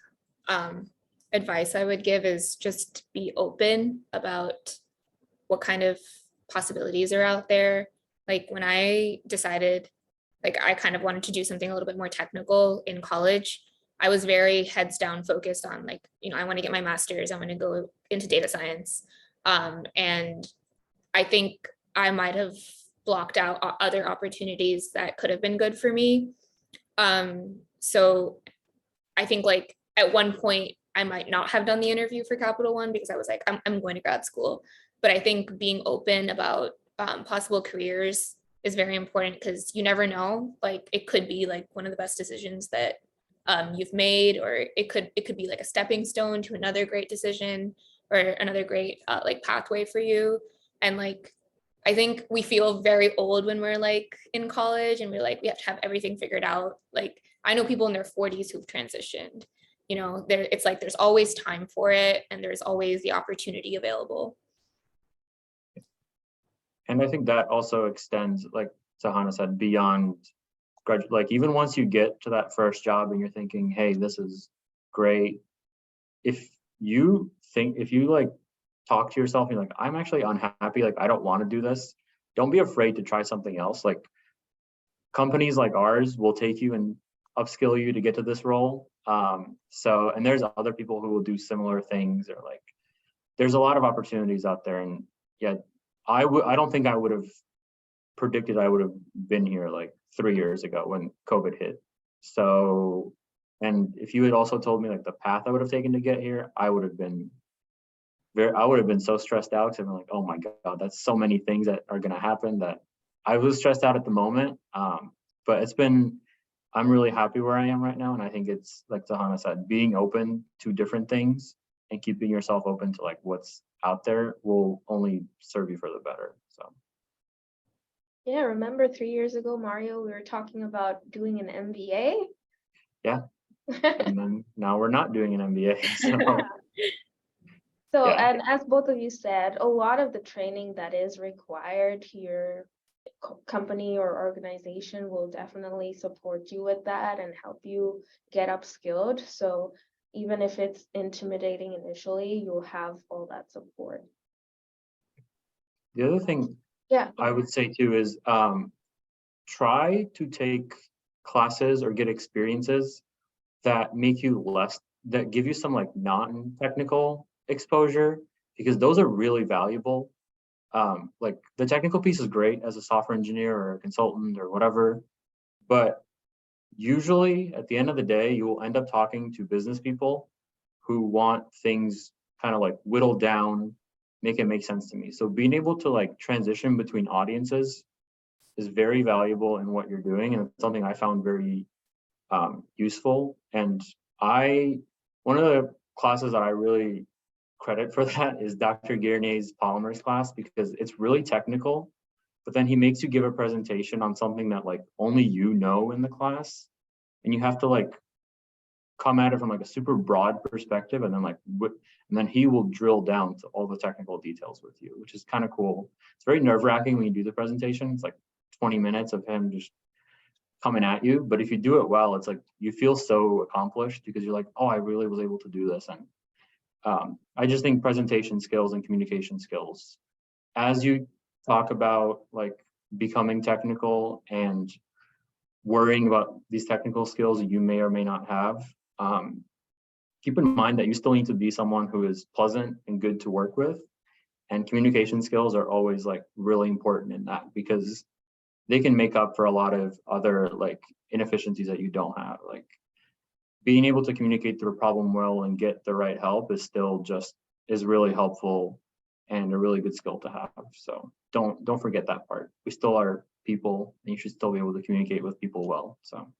advice I would give is just be open about what kind of possibilities are out there. Like when I decided, like I kind of wanted to do something a little bit more technical in college, I was very heads down focused on like, I want to get my master's, I want to go into data science. And I think I might have blocked out other opportunities that could have been good for me. So I think like at one point I might not have done the interview for Capital One because I was like, I'm going to grad school. But I think being open about possible careers is very important because you never know, like it could be like one of the best decisions that you've made, or it could be like a stepping stone to another great decision or another great like pathway for you. And like, I think we feel very old when we're like in college and we're like, we have to have everything figured out. Like I know people in their 40s who've transitioned, it's like there's always time for it and there's always the opportunity available. And I think that also extends, like Sahana said, beyond graduate. Like even once you get to that first job and you're thinking, hey, this is great. If you like talk to yourself and you're like, I'm actually unhappy, like I don't want to do this, don't be afraid to try something else. Like companies like ours will take you and upskill you to get to this role. And there's other people who will do similar things, or like there's a lot of opportunities out there. And yeah, I don't think I would have predicted I would have been here like 3 years ago when COVID hit. So, and if you had also told me like the path I would have taken to get here, I would have been so stressed out, because I'm like, oh my God, that's so many things that are gonna happen that I was stressed out at the moment. But I'm really happy where I am right now. And I think it's like Sahana said, being open to different things and keeping yourself open to like what's out there will only serve you for the better. So. Yeah, remember 3 years ago, Mario, we were talking about doing an MBA? Yeah. And then now we're not doing an MBA. So, yeah. And as both of you said, a lot of the training that is required here, company or organization will definitely support you with that and help you get upskilled. So even if it's intimidating initially, you'll have all that support. The other thing I would say too is try to take classes or get experiences that make you that give you some like non-technical exposure, because those are really valuable. Like the technical piece is great as a software engineer or a consultant or whatever, but usually at the end of the day, you will end up talking to business people who want things kind of like whittle down, make it make sense to me. So being able to like transition between audiences is very valuable in what you're doing, and it's something I found very useful. And one of the classes that I really credit for that is Dr. Guernet's polymers class, because it's really technical, but then he makes you give a presentation on something that like only you know in the class, and you have to like come at it from like a super broad perspective, and then he will drill down to all the technical details with you, which is kind of cool. It's very nerve-wracking when you do the presentation. It's like 20 minutes of him just coming at you, but if you do it well, it's like you feel so accomplished because you're like, oh, I really was able to do this. And I just think presentation skills and communication skills, as you talk about like becoming technical and worrying about these technical skills that you may or may not have, keep in mind that you still need to be someone who is pleasant and good to work with. And communication skills are always like really important in that, because they can make up for a lot of other like inefficiencies that you don't have. Like being able to communicate through a problem well and get the right help is really helpful and a really good skill to have. So don't forget that part. We still are people, and you should still be able to communicate with people well. So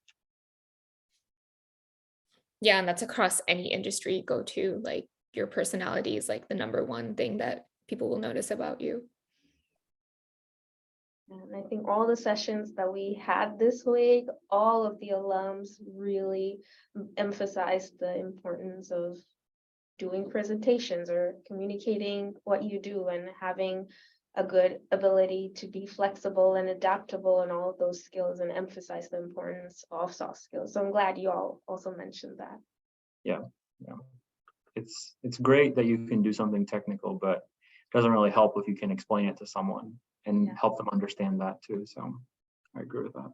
Yeah, and that's across any industry you go to. Like your personality is like the number one thing that people will notice about you. And I think all the sessions that we had this week, all of the alums really emphasized the importance of doing presentations or communicating what you do and having a good ability to be flexible and adaptable and all of those skills, and emphasize the importance of soft skills. So I'm glad you all also mentioned that. yeah. It's great that you can do something technical, but it doesn't really help if you can explain it to someone and help them understand that too. So I agree with that.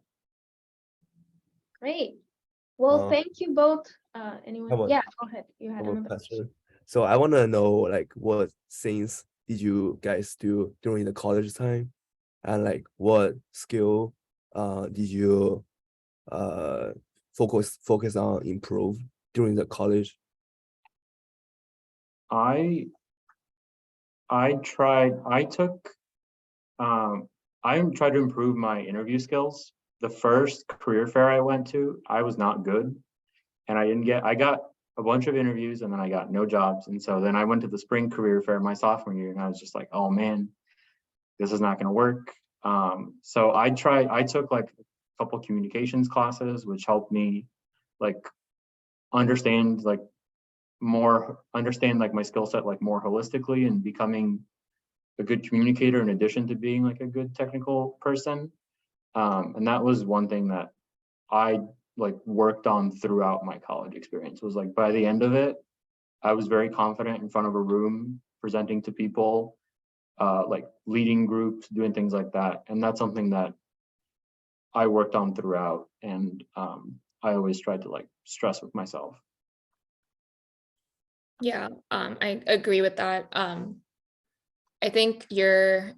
Great. Well, thank you both. Anyone? Yeah, go ahead. You had I have a another question. question. So I want to know like what things did you guys do during the college time, and like what skill did you focus on improve during the college? I tried to improve my interview skills. The first career fair I went to, I was not good, and I got a bunch of interviews and then I got no jobs. And so then I went to the spring career fair my sophomore year, and I was just like, oh man, this is not going to work. So I took like a couple communications classes, which helped me like understand like my skill set like more holistically, and becoming a good communicator in addition to being like a good technical person. And that was one thing that I like worked on throughout my college experience. Was like by the end of it, I was very confident in front of a room, presenting to people, like leading groups, doing things like that. And that's something that I worked on throughout, and I always tried to like stress with myself. Yeah, I agree with that. I think your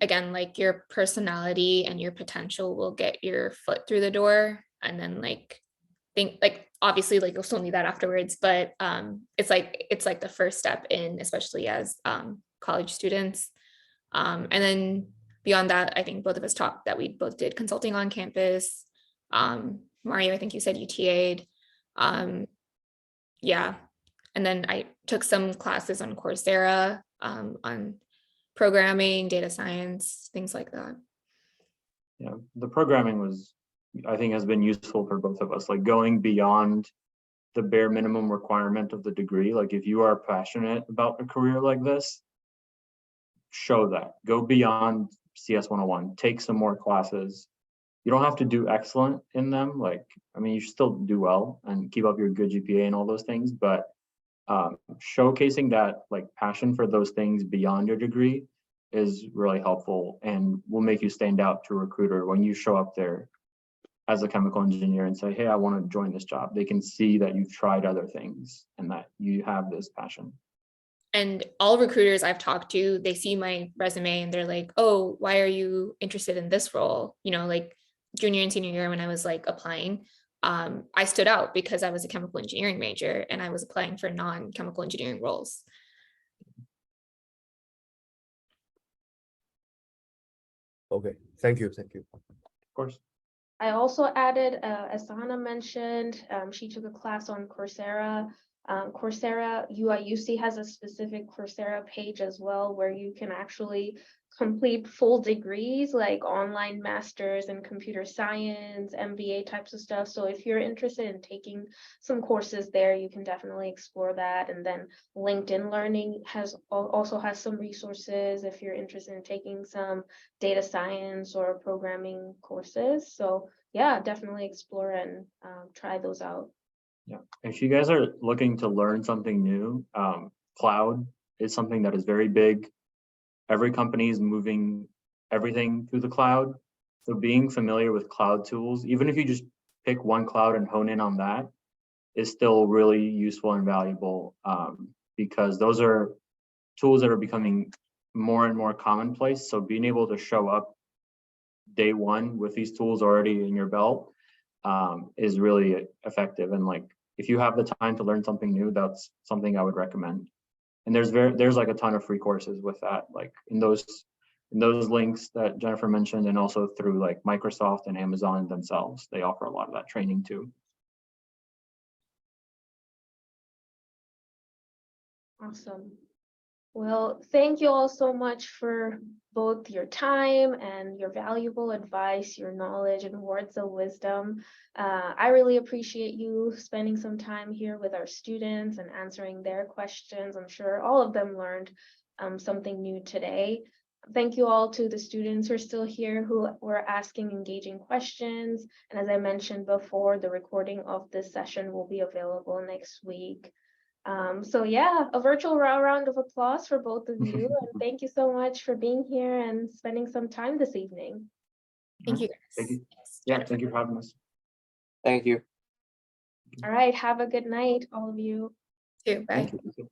personality and your potential will get your foot through the door, and then obviously like you'll still need that afterwards, but it's like the first step in, especially as college students. And then beyond that, I think both of us talked that we both did consulting on campus. Mario, I think you said you TA'd. Yeah. And then I took some classes on Coursera on programming, data science, things like that. Yeah, the programming I think has been useful for both of us, like going beyond the bare minimum requirement of the degree. Like if you are passionate about a career like this, show that. Go beyond CS 101, take some more classes. You don't have to do excellent in them. Like, I mean, you should still do well and keep up your good GPA and all those things, but showcasing that like passion for those things beyond your degree is really helpful and will make you stand out to a recruiter when you show up there as a chemical engineer and say, hey, I want to join this job. They can see that you've tried other things and that you have this passion. And all recruiters I've talked to, they see my resume and they're like, oh, why are you interested in this role? You know, like junior and senior year when I was like applying, I stood out because I was a chemical engineering major and I was applying for non-chemical engineering roles. Okay, thank you. Of course. I also added, as Sahana mentioned, she took a class on Coursera. Coursera UIUC has a specific Coursera page as well, where you can actually complete full degrees like online masters in computer science, MBA types of stuff. So if you're interested in taking some courses there, you can definitely explore that. And then LinkedIn Learning also has some resources if you're interested in taking some data science or programming courses. So yeah, definitely explore and try those out. Yeah, if you guys are looking to learn something new, cloud is something that is very big. Every company is moving everything to the cloud. So being familiar with cloud tools, even if you just pick one cloud and hone in on that, is still really useful and valuable, because those are tools that are becoming more and more commonplace. So being able to show up day one with these tools already in your belt is really effective. And like, if you have the time to learn something new, that's something I would recommend. And there's like a ton of free courses with that, like in those links that Jennifer mentioned, and also through like Microsoft and Amazon themselves, they offer a lot of that training too. Awesome. Well, thank you all so much for both your time and your valuable advice, your knowledge and words of wisdom. I really appreciate you spending some time here with our students and answering their questions. I'm sure all of them learned something new today. Thank you all to the students who are still here who were asking engaging questions. And as I mentioned before, the recording of this session will be available next week. So yeah, a virtual round of applause for both of you. And thank you so much for being here and spending some time this evening. Thank you. Thank you. Yes, Yeah, Jennifer. thank you for having us. Thank you. All right, have a good night, all of you. Too. Bye. Thank you.